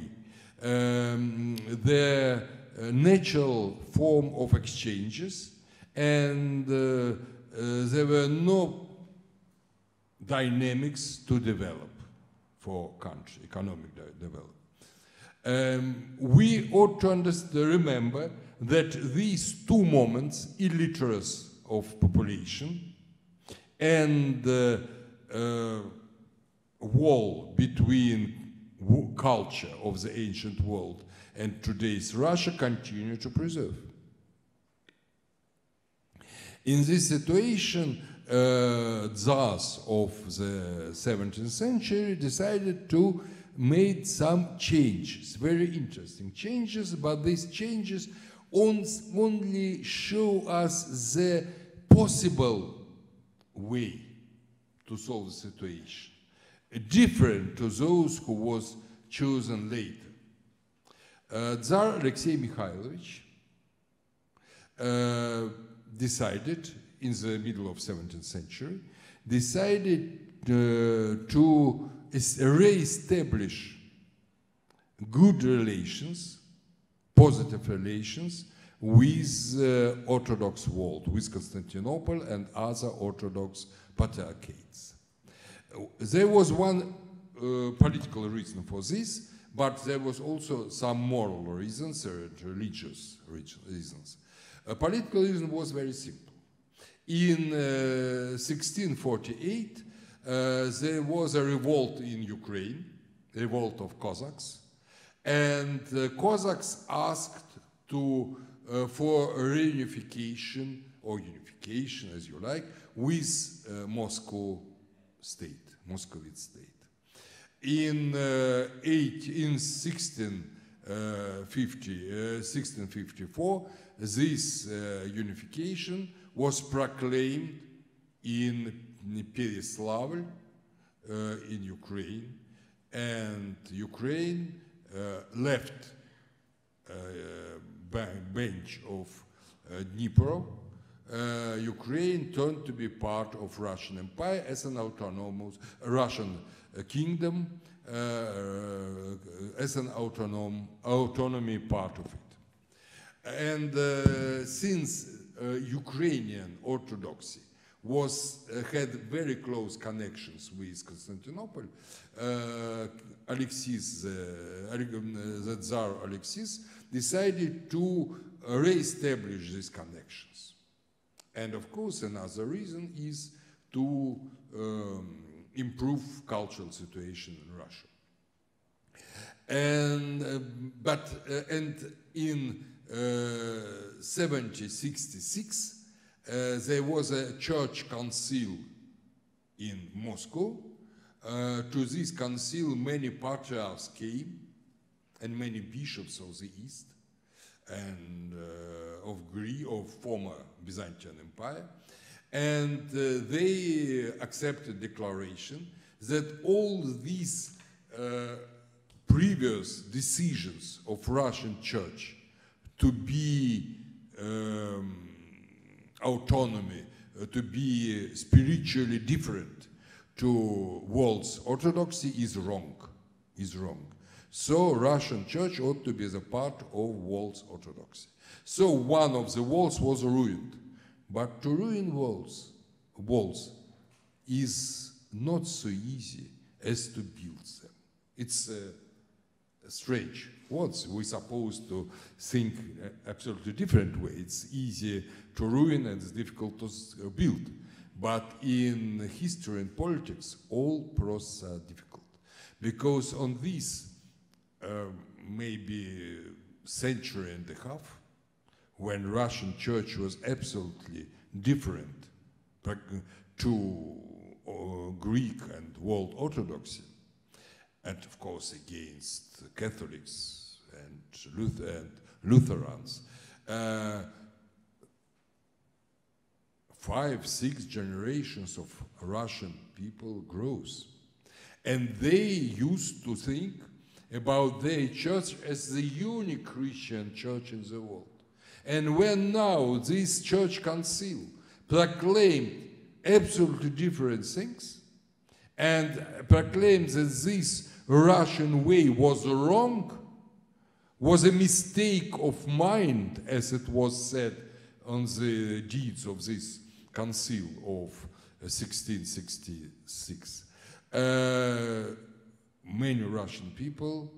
the natural form of exchanges, and there were no dynamics to develop for country, economic development. We ought to remember that these two moments, illiteracy of population and wall between culture of the ancient world and today's Russia, continue to preserve. In this situation, Tsars of the 17th century decided to make some changes, very interesting changes, but these changes only show us the possible way to solve the situation, different to those who was chosen later. Tsar Alexei Mikhailovich decided, in the middle of 17th century, decided to re-establish good relations, positive relations with Orthodox world, with Constantinople and other Orthodox patriarchates. There was one political reason for this, but there was also some moral reasons and religious reasons. A political reason was very simple. In 1648, there was a revolt in Ukraine, revolt of Cossacks, and the Cossacks asked for a reunification, or unification as you like, with Moscow state, Muscovite state. In 1654, this unification was proclaimed in Pereslavl, in Ukraine, and Ukraine left bench of Dnipro. Ukraine turned to be part of Russian Empire as an autonomous Russian kingdom, as an autonomy part of it. And since Ukrainian Orthodoxy had very close connections with Constantinople, the Tsar Alexis decided to re-establish these connections. And of course, another reason is to improve cultural situation in Russia. And in 1766, there was a church council in Moscow. To this council, many patriarchs came, and many bishops of the East and of Greece, of former Byzantine Empire, and they accepted declaration that all these previous decisions of Russian Church to be autonomy, to be spiritually different to world's orthodoxy is wrong, So Russian Church ought to be the part of world's orthodoxy. So one of the walls was ruined. But to ruin walls is not so easy as to build them. It's strange. Once we're supposed to think absolutely different way. It's easy to ruin and it's difficult to build. But in history and politics, all processes are difficult. Because on this maybe century and a half, when Russian Church was absolutely different to Greek and world Orthodoxy, and of course against Catholics and Lutherans, 5-6 generations of Russian people grows. And they used to think about their church as the unique Christian church in the world. And when now this church council proclaimed absolutely different things and proclaimed that this Russian way was wrong, was a mistake of mind, as it was said on the deeds of this council of 1666. Many Russian people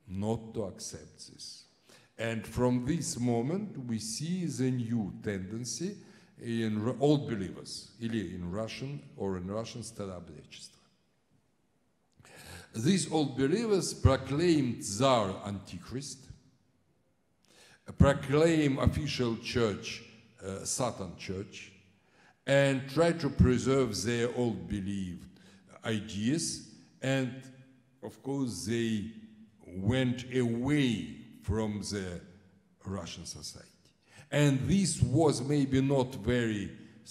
not to accept this. And from this moment, we see the new tendency in old believers, in Russian or in Russian старообрядчество. These old believers proclaimed Tsar Antichrist, proclaim official church, Satan church, and try to preserve their old believed ideas. And of course, they went away from the Russian society. And this was maybe not very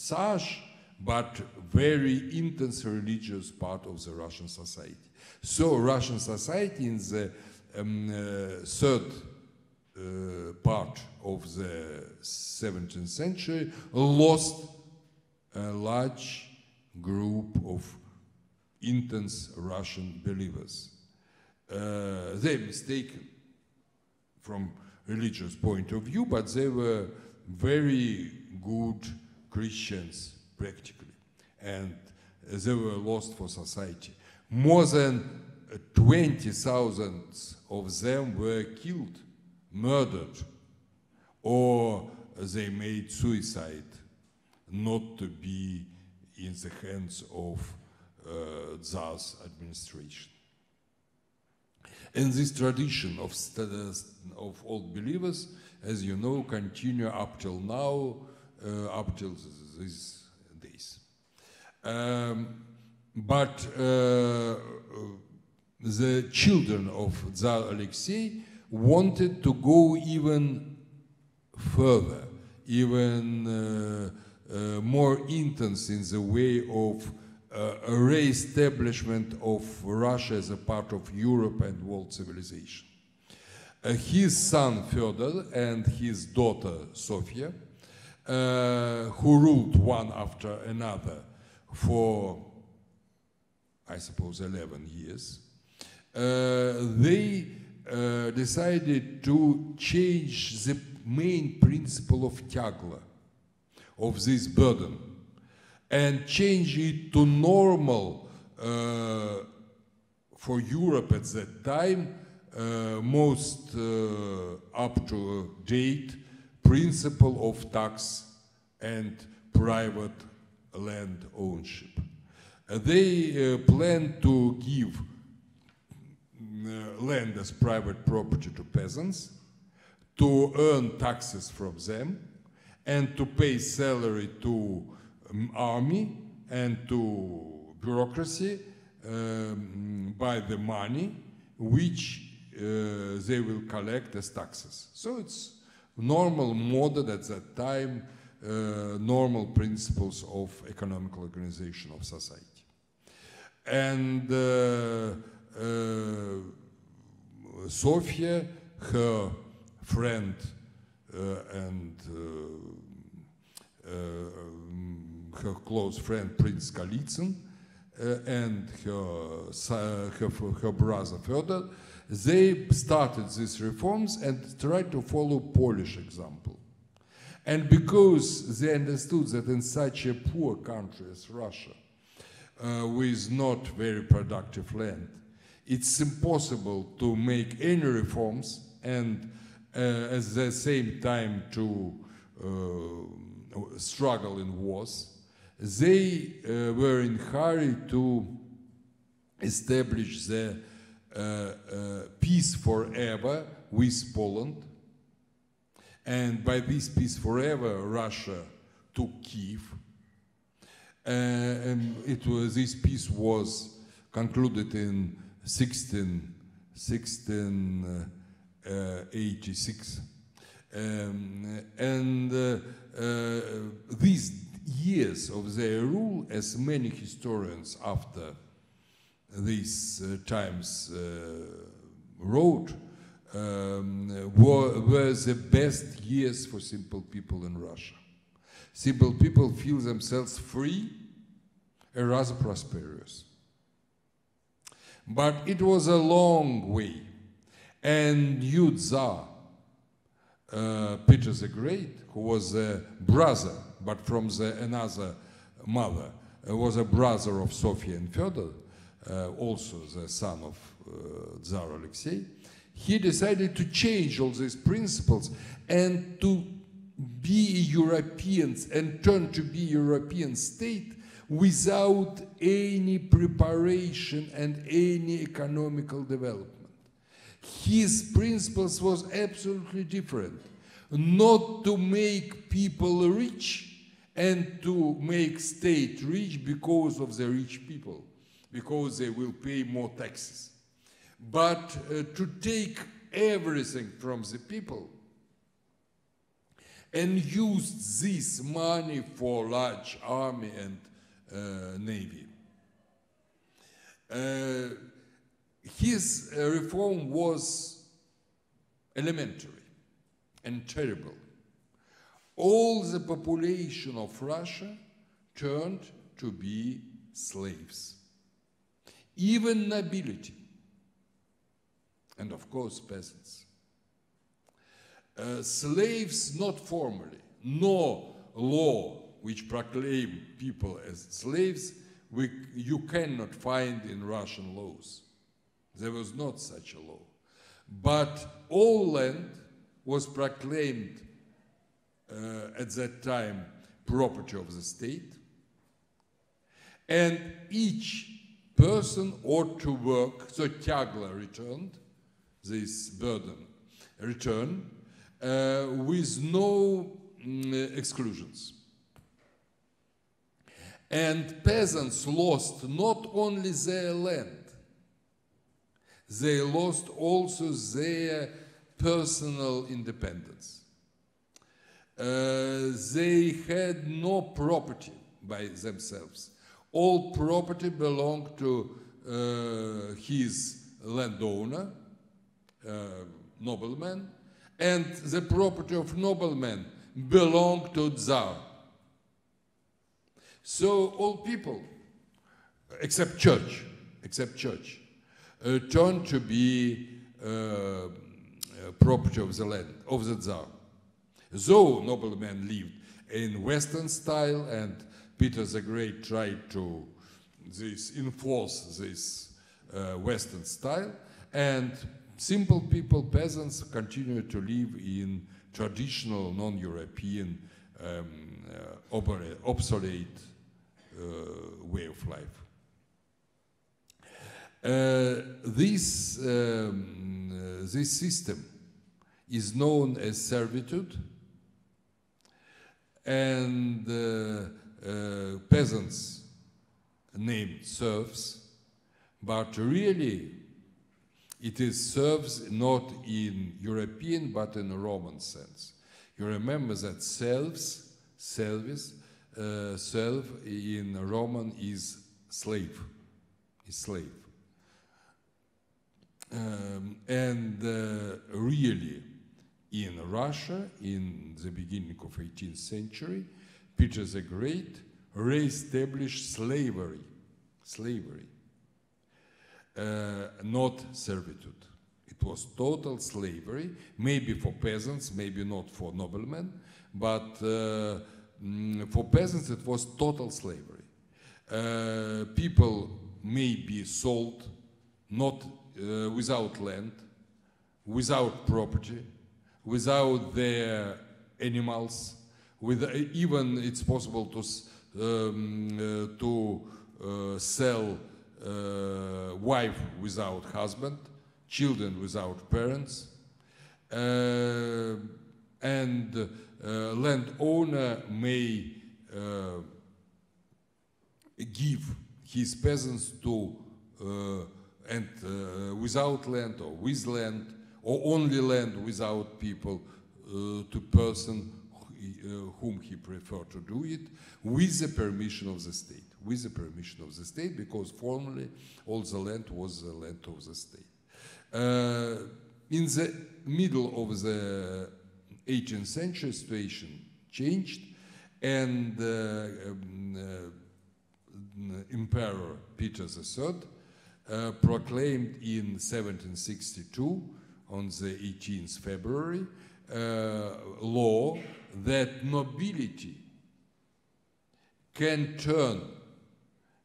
harsh, but very intense religious part of the Russian society. So Russian society in the third part of the 17th century lost a large group of intense Russian believers. They're mistaken from religious point of view, but they were very good Christians practically, and they were lost for society. More than 20,000 of them were killed, murdered, or they made suicide not to be in the hands of Tsar's administration. And this tradition of old believers, as you know, continue up till now, up till these days. But the children of Tsar Alexei wanted to go even further, even more intense in the way of a re-establishment of Russia as a part of Europe and world civilization. His son Fyodor and his daughter Sofia, who ruled one after another for, I suppose, 11 years, they decided to change the main principle of tyagla, of this burden, and change it to normal for Europe at that time, most up-to-date principle of tax and private land ownership. They planned to give land as private property to peasants, to earn taxes from them, and to pay salary to army and to bureaucracy by the money which they will collect as taxes. So it's normal model at that time, normal principles of economical organization of society. And Sofia, her friend and her close friend Prince Golitsyn and her brother Fyodor, they started these reforms and tried to follow Polish example. And because they understood that in such a poor country as Russia, with not very productive land, it's impossible to make any reforms and at the same time to struggle in wars. They were in a hurry to establish the peace forever with Poland. And by this peace forever, Russia took Kiev. And this peace was concluded in 1686. These years of their rule, as many historians after these times wrote, were the best years for simple people in Russia. Simple people feel themselves free and rather prosperous. But it was a long way, and new Tsar, Peter the Great, who was a brother, but from another mother, was a brother of Sofia and Fyodor, also the son of Tsar Alexei. He decided to change all these principles and to be Europeans and turn to be European state without any preparation and any economical development. His principles was absolutely different. Not to make people rich and to make state rich because of the rich people, because they will pay more taxes. But to take everything from the people and use this money for large army and navy. His reform was elementary and terrible. All the population of Russia turned to be slaves. Even nobility, and of course peasants. Slaves not formally, no law which proclaim people as slaves, you cannot find in Russian laws. There was not such a law. But all land was proclaimed at that time property of the state, and each person ought to work, so Tyagla returned, this burden, with no exclusions. And peasants lost not only their land, they lost also their personal independence. They had no property by themselves. All property belonged to his landowner, nobleman, and the property of nobleman belonged to Tsar. So all people, except church, turned to be property of the land, of the Tsar. Though noblemen lived in Western style, and Peter the Great tried to enforce this Western style, and simple people, peasants, continued to live in traditional, non-European, obsolete way of life. This system is known as servitude, and peasants named serfs, but really it is serfs not in European but in Roman sense. You remember that serf in Roman is slave, really in Russia, in the beginning of 18th century, Peter the Great re-established slavery, not servitude. It was total slavery, maybe for peasants, maybe not for noblemen, but for peasants it was total slavery. People may be sold, not without land, without property, without their animals, even it's possible to sell wife without husband, children without parents, and landowner may give his peasants to without land or with land, or only land without people to person whom he preferred to do it, with the permission of the state. With the permission of the state, because formerly all the land was the land of the state. In the middle of the 18th century, situation changed, and Emperor Peter III proclaimed in 1762, on the 18th February, law that nobility can turn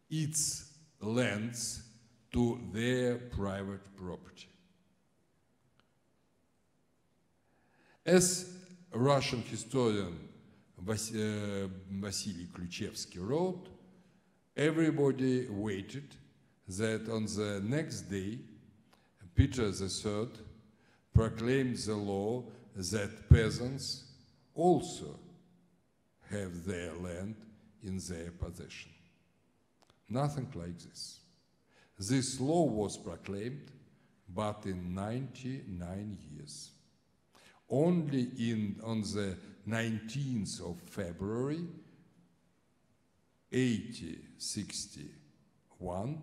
its lands to their private property. As Russian historian Vasily Ключевский wrote, everybody waited that on the next day, Peter III proclaimed the law that peasants also have their land in their possession. Nothing like this. This law was proclaimed, but in 99 years. Only on the 19th of February, 1861,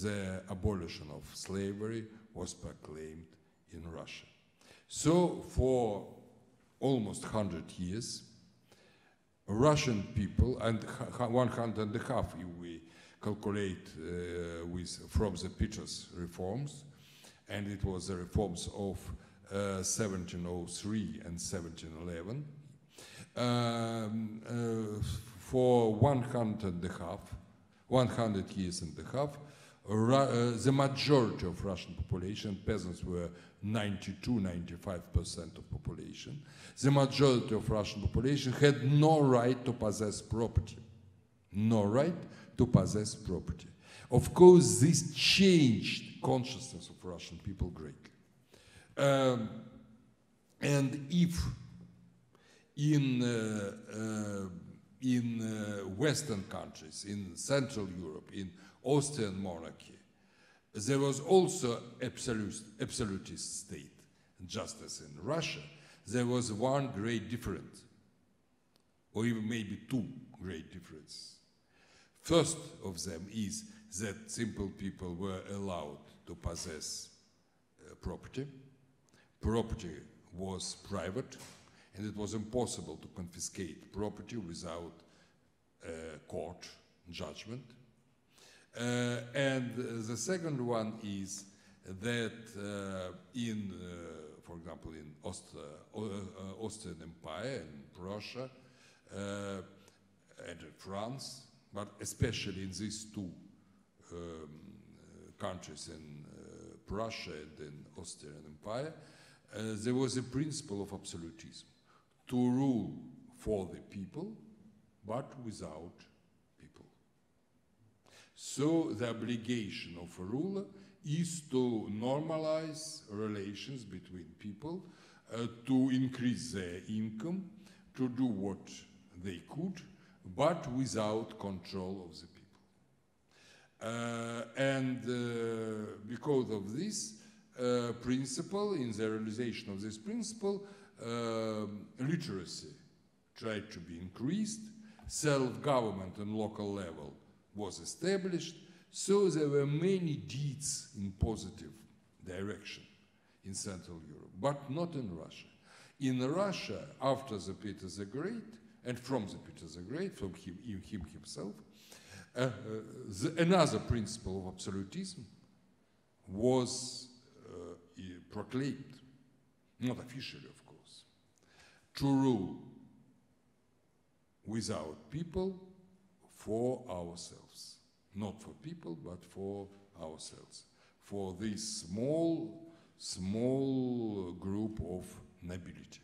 the abolition of slavery was proclaimed in Russia. So for almost 100 years, Russian people, and 150 if we calculate from the Peter's reforms, and it was the reforms of 1703 and 1711, for 100 years and a half, the majority of Russian population, peasants were 92–95% of population. The majority of Russian population had no right to possess property. No right to possess property. Of course, this changed consciousness of Russian people greatly. And if in Western countries, in Central Europe, in Austrian monarchy, there was also absolutist state, just as in Russia. There was one great difference, or even maybe two great differences. First of them is that simple people were allowed to possess property. Property was private, and it was impossible to confiscate property without court judgment. And the second one is that for example, in Austrian Empire, in Prussia, and in France, but especially in these two countries, in Prussia and in Austrian Empire, there was a principle of absolutism, to rule for the people, but without people. So the obligation of a ruler is to normalize relations between people, to increase their income, to do what they could, but without control of the people. Because of this principle, in the realization of this principle, literacy tried to be increased, self-government on local level was established, so there were many deeds in positive direction in Central Europe, but not in Russia. In Russia, after the Peter the Great, and from the Peter the Great, from him himself, another principle of absolutism was proclaimed, not officially, of course, to rule without people, for ourselves. Not for people, but for ourselves. For this small group of nobility.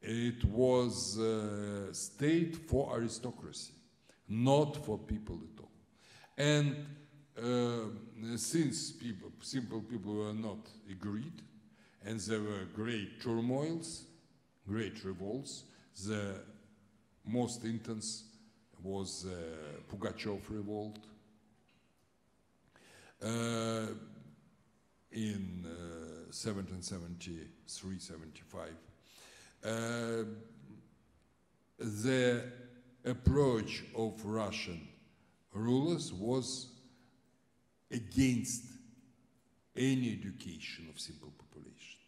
It was a state for aristocracy, not for people at all. And since simple people were not agreed, and there were great turmoils, great revolts, the most intense was Pugachev revolt in 1773–75. The approach of Russian rulers was against any education of simple population.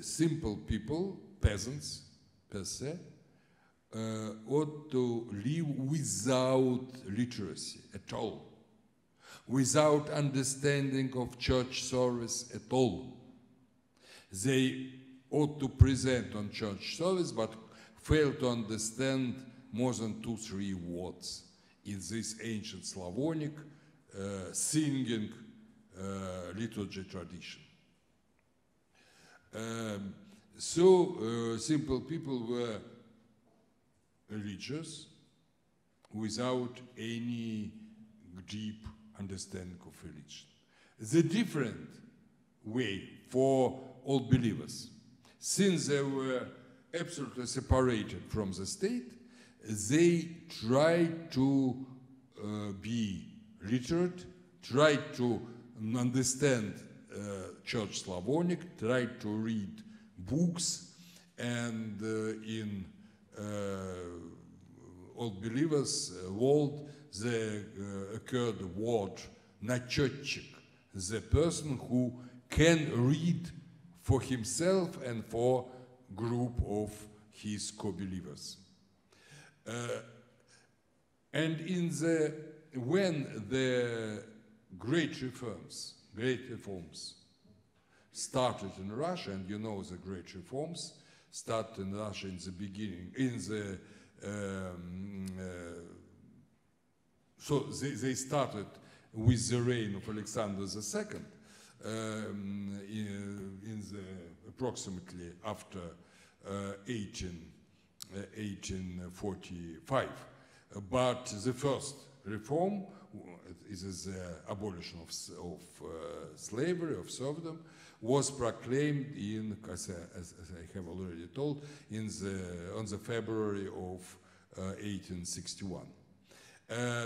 Simple people, peasants per se, ought to live without literacy at all, without understanding of church service at all. They ought to present on church service, but fail to understand more than 2–3 words in this ancient Slavonic singing liturgy tradition. So simple people were religious without any deep understanding of religion. The different way for all believers, since they were absolutely separated from the state, they tried to be literate, tried to understand Church Slavonic, tried to read books, and in all believers world, the occurred word nachetchik, the person who can read for himself and for group of his co-believers. And when the great reforms started in Russia, and you know the great reforms started in Russia in the beginning, so they started with the reign of Alexander II in the approximately after 1845. But the first reform is the abolition of slavery, of serfdom, was proclaimed in, as I have already told, on the February of 1861.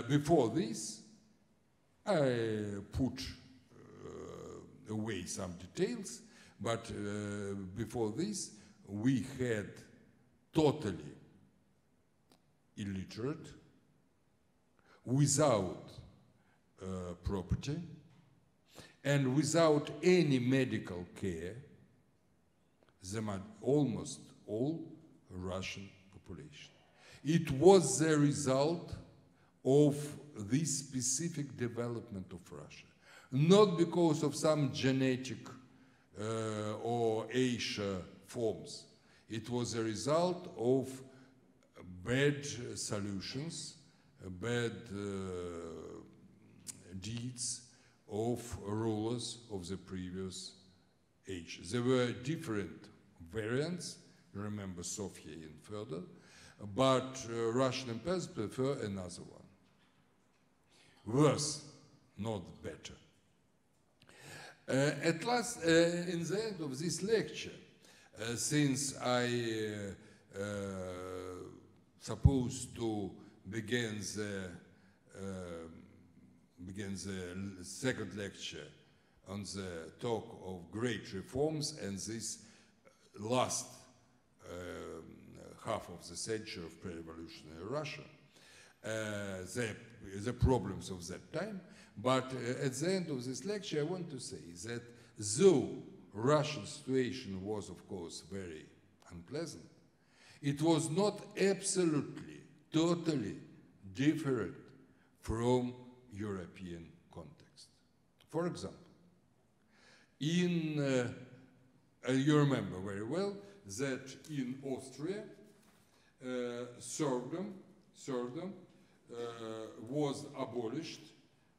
Before this, I put away some details, but before this, we had totally illiterate, without property, and without any medical care, almost all Russian population. It was the result of this specific development of Russia, not because of some genetic or Asia forms. It was a result of bad solutions, bad deeds of rulers of the previous age. There were different variants, remember Sofia and further, but Russian emperors prefer another one. Worse, not better. At last, in the end of this lecture, since I supposed to begin the second lecture on the talk of great reforms and this last half of the century of pre-revolutionary Russia, the problems of that time. But at the end of this lecture, I want to say that though Russian situation was, of course, very unpleasant, it was not absolutely, totally different from European context. For example, you remember very well that in Austria, serfdom was abolished,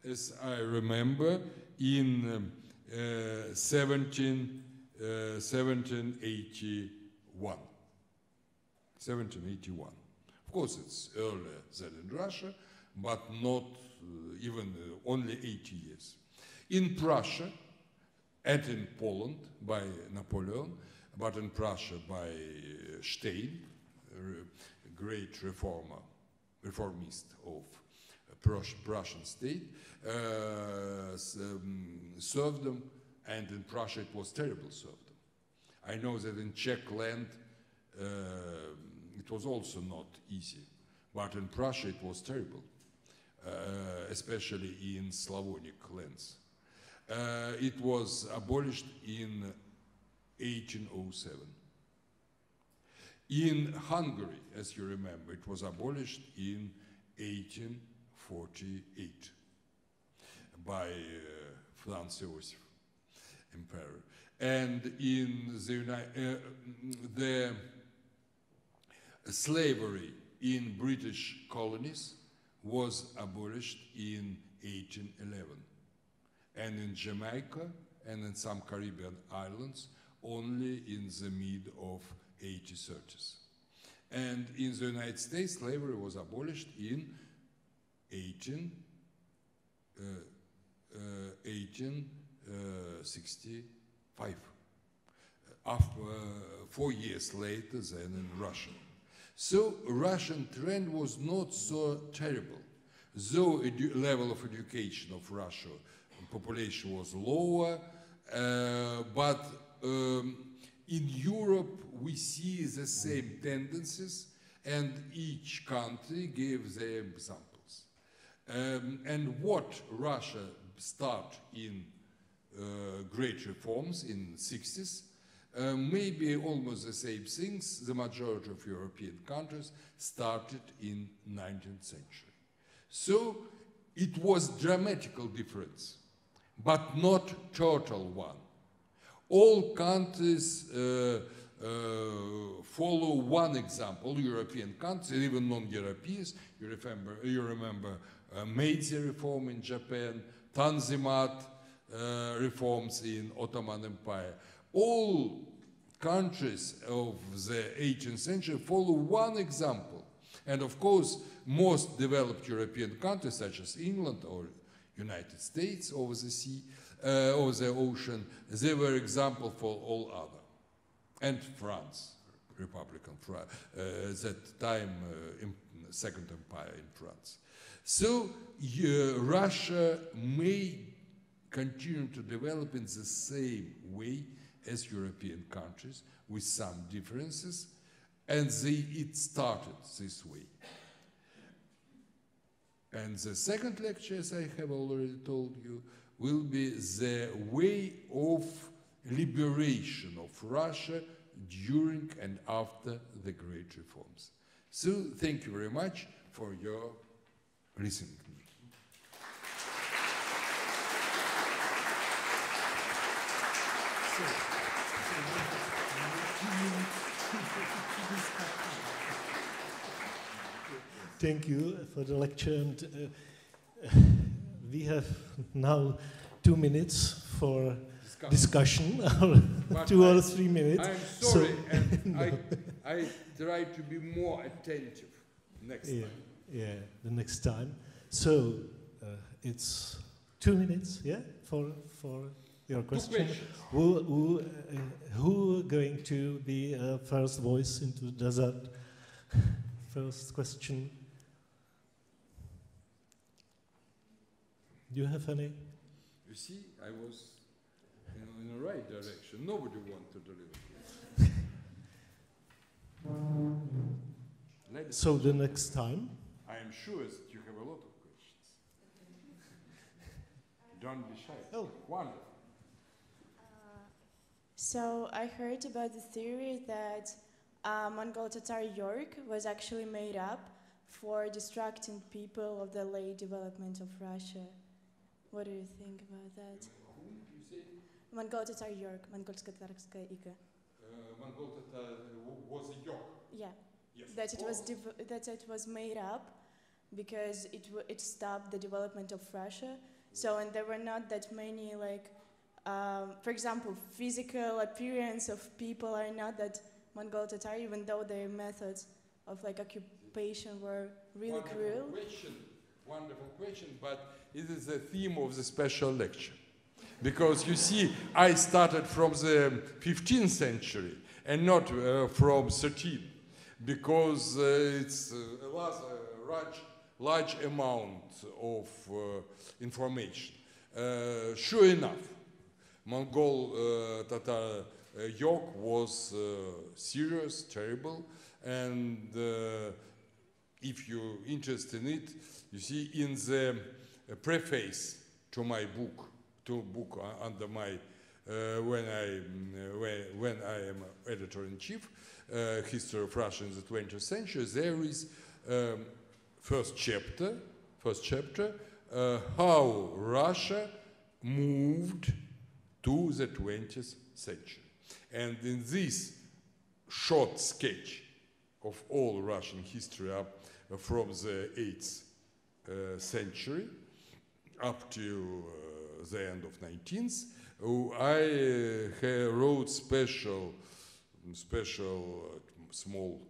as I remember, in 1781. 1781. Of course, it's earlier than in Russia, but not even only 80 years. In Prussia, and in Poland by Napoleon, but in Prussia by Stein, great reformist of Prussian state, serfdom, and in Prussia it was terrible serfdom. I know that in Czech land it was also not easy, but in Prussia it was terrible, especially in Slavonic lands. It was abolished in 1807. In Hungary, as you remember, it was abolished in 1848 by Franz Joseph, emperor. And in the slavery in British colonies was abolished in 1811. And in Jamaica and in some Caribbean islands only in the mid of 1830s. And in the United States, slavery was abolished in 1865, 4 years later than in Russia. So Russian trend was not so terrible. Though level of education of Russia population was lower, but in Europe we see the same tendencies, and each country gave their examples. And what Russia started in great reforms in 60s, maybe almost the same things the majority of European countries started in 19th century. So it was dramatical difference, but not total one. All countries follow one example, European countries, even non-Europeans. You remember Meiji reform in Japan, Tanzimat reforms in Ottoman Empire. All countries of the 18th century follow one example. And of course, most developed European countries, such as England or United States over the sea, over the ocean, they were example for all other. And France, Republican France, that time Second Empire in France. So Russia may continue to develop in the same way as European countries, with some differences, and it started this way. And the second lecture, as I have already told you, will be the way of liberation of Russia during and after the great reforms. So thank you very much for your listening. Thank you for the lecture, and we have now 2 minutes for discussion, 2 or 3 minutes. I'm sorry, and no. I try to be more attentive next time. Yeah, the next time. So it's 2 minutes, yeah, for your question. Who going to be first voice into the desert? First question. Do you have any? You see, I was in the right direction. Nobody wanted to deliver. So the next time? I am sure that you have a lot of questions. Don't be shy. Oh, wonderful. So I heard about the theory that Mongol Tatar York was actually made up for distracting people of the late development of Russia. What do you think about that? Whom you say? Mongol Tatar York, Mongolsko-Tatarskaya Iga. Mongol Tatar was a York. Yeah. Yes. That it was made up because it stopped the development of Russia. So, and there were not that many, like, for example, physical appearance of people are not that Mongol Tatar, even though their methods of like occupation were really cruel. Wonderful question, but it is the theme of the special lecture. Because you see, I started from the 15th century and not from 13th, because it's a large amount of information. Sure enough, Mongol Tatar yoke was serious, terrible, and if you're interested in it, you see in the preface to my book, under my when I am editor-in-chief, History of Russia in the 20th century, there is first chapter, how Russia moved to the 20th century. And in this short sketch of all Russian history up from the 8th century up to the end of 19th, I wrote special small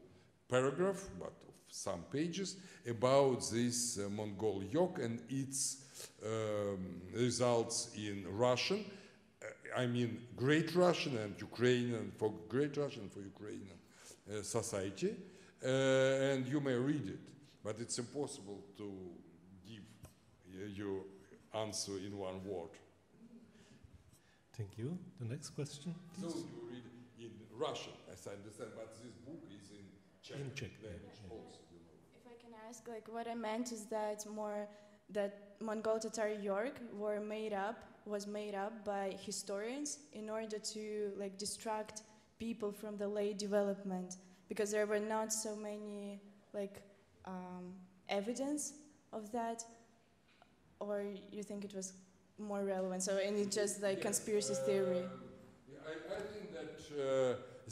paragraph, but of some pages, about this Mongol yoke and its results in Russian. I mean, Great Russian and Ukrainian, for Great Russian, for Ukrainian society, and you may read it, but it's impossible to give your answer in one word. Thank you. The next question, please. So you read in Russian, as I understand, but this book is in In Czech. If I can ask, like, what I meant is that Mongol Tatar York was made up by historians in order to like distract people from the late development, because there were not so many like evidence of that, or you think it was more relevant? So, and it's just like conspiracy theory. I think that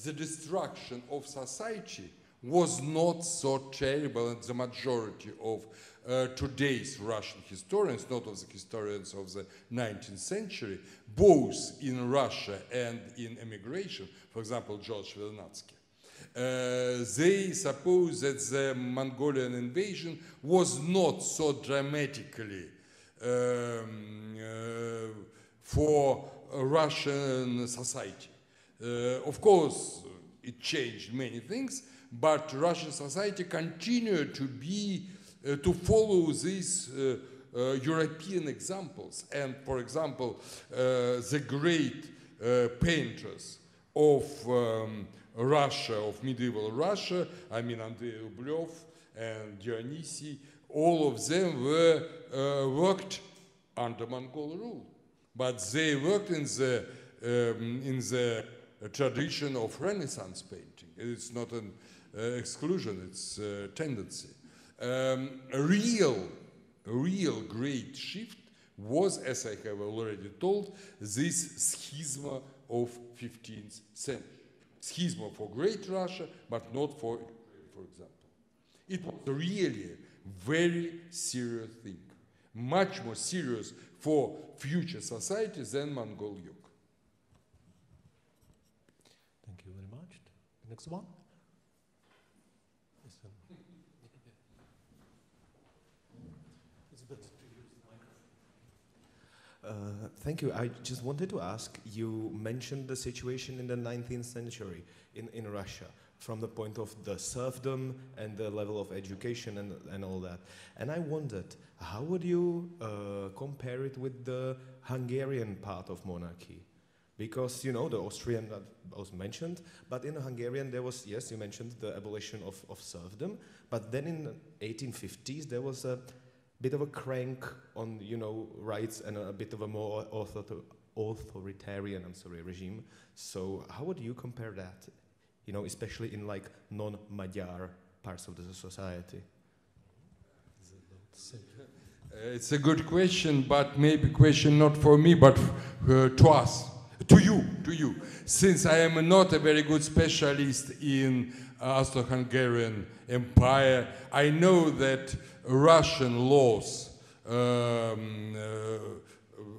the destruction of society was not so terrible, and the majority of today's Russian historians, not of the historians of the 19th century, both in Russia and in emigration, for example, George Vernadsky, they suppose that the Mongolian invasion was not so dramatically for Russian society. Of course, it changed many things, but Russian society continued to be to follow these European examples. And for example, the great painters of Russia, of medieval Russia, I mean Andrej Rublev and Dionysii, all of them were worked under Mongol rule, but they worked in the tradition of Renaissance painting. It's not an exclusion; it's a tendency. A real great shift was, as I have already told, this schisma of 15th century. Schisma for Great Russia, but not for example. It was really a very serious thing, much more serious for future society than Mongol yoke. Thank you very much. Next one. Thank you. I just wanted to ask, you mentioned the situation in the 19th century in Russia from the point of the serfdom and the level of education and all that. And I wondered, how would you compare it with the Hungarian part of monarchy? Because, you know, the Austrian that was mentioned, but in the Hungarian there was, yes, you mentioned the abolition of serfdom, but then in the 1850s there was a bit of a crank on, you know, rights and a bit of a more authoritarian, regime. So how would you compare that, you know, especially in like non-Magyar parts of the society? It's a good question, but maybe question not for me, but to us, to you. Since I am not a very good specialist in Austro-Hungarian Empire, I know that Russian laws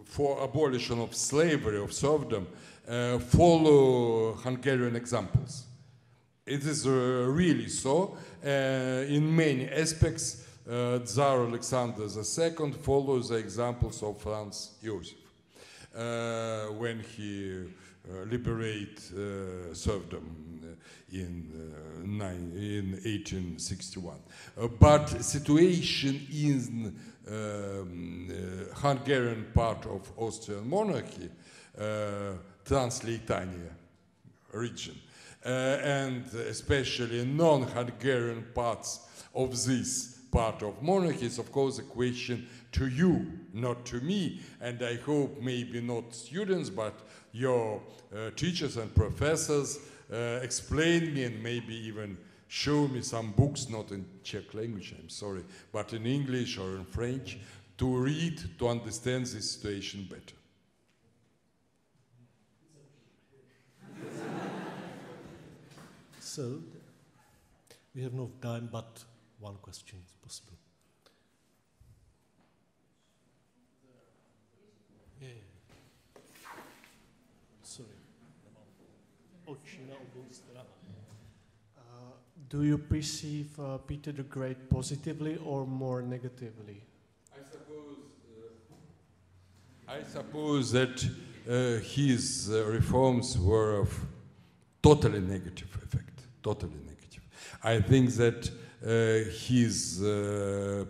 for abolition of slavery, of serfdom, follow Hungarian examples. It is really so. In many aspects, Tsar Alexander II follows the examples of Franz Joseph when he liberated serfdom in 1861. But situation in Hungarian part of Austrian monarchy, Transleitania region, and especially non-Hungarian parts of this part of monarchy is of course a question to you, not to me, and I hope maybe not students, but your teachers and professors explain me and maybe even show me some books, not in Czech language, I'm sorry, but in English or in French, to read, to understand this situation better. So, we have no time, but one question is possible. Yeah. Sorry. Do you perceive Peter the Great positively or more negatively? I suppose that his reforms were of totally negative effect, totally negative. I think that his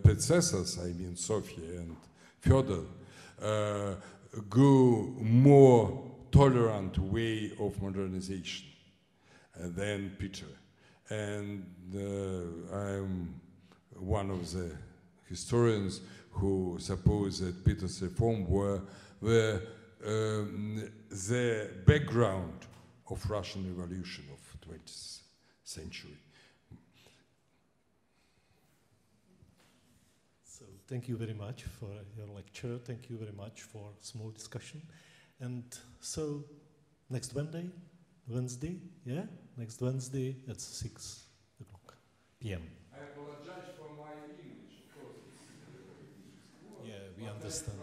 predecessors, I mean Sofia and Fyodor, go more tolerant way of modernization than Peter. And I'm one of the historians who suppose that Peter's reform were the background of Russian Revolution of 20th century. So thank you very much for your lecture. Thank you very much for small discussion. And so next Wednesday, yeah? Next Wednesday at 6 o'clock p.m. I apologize for my English, of course. Yeah, we understand.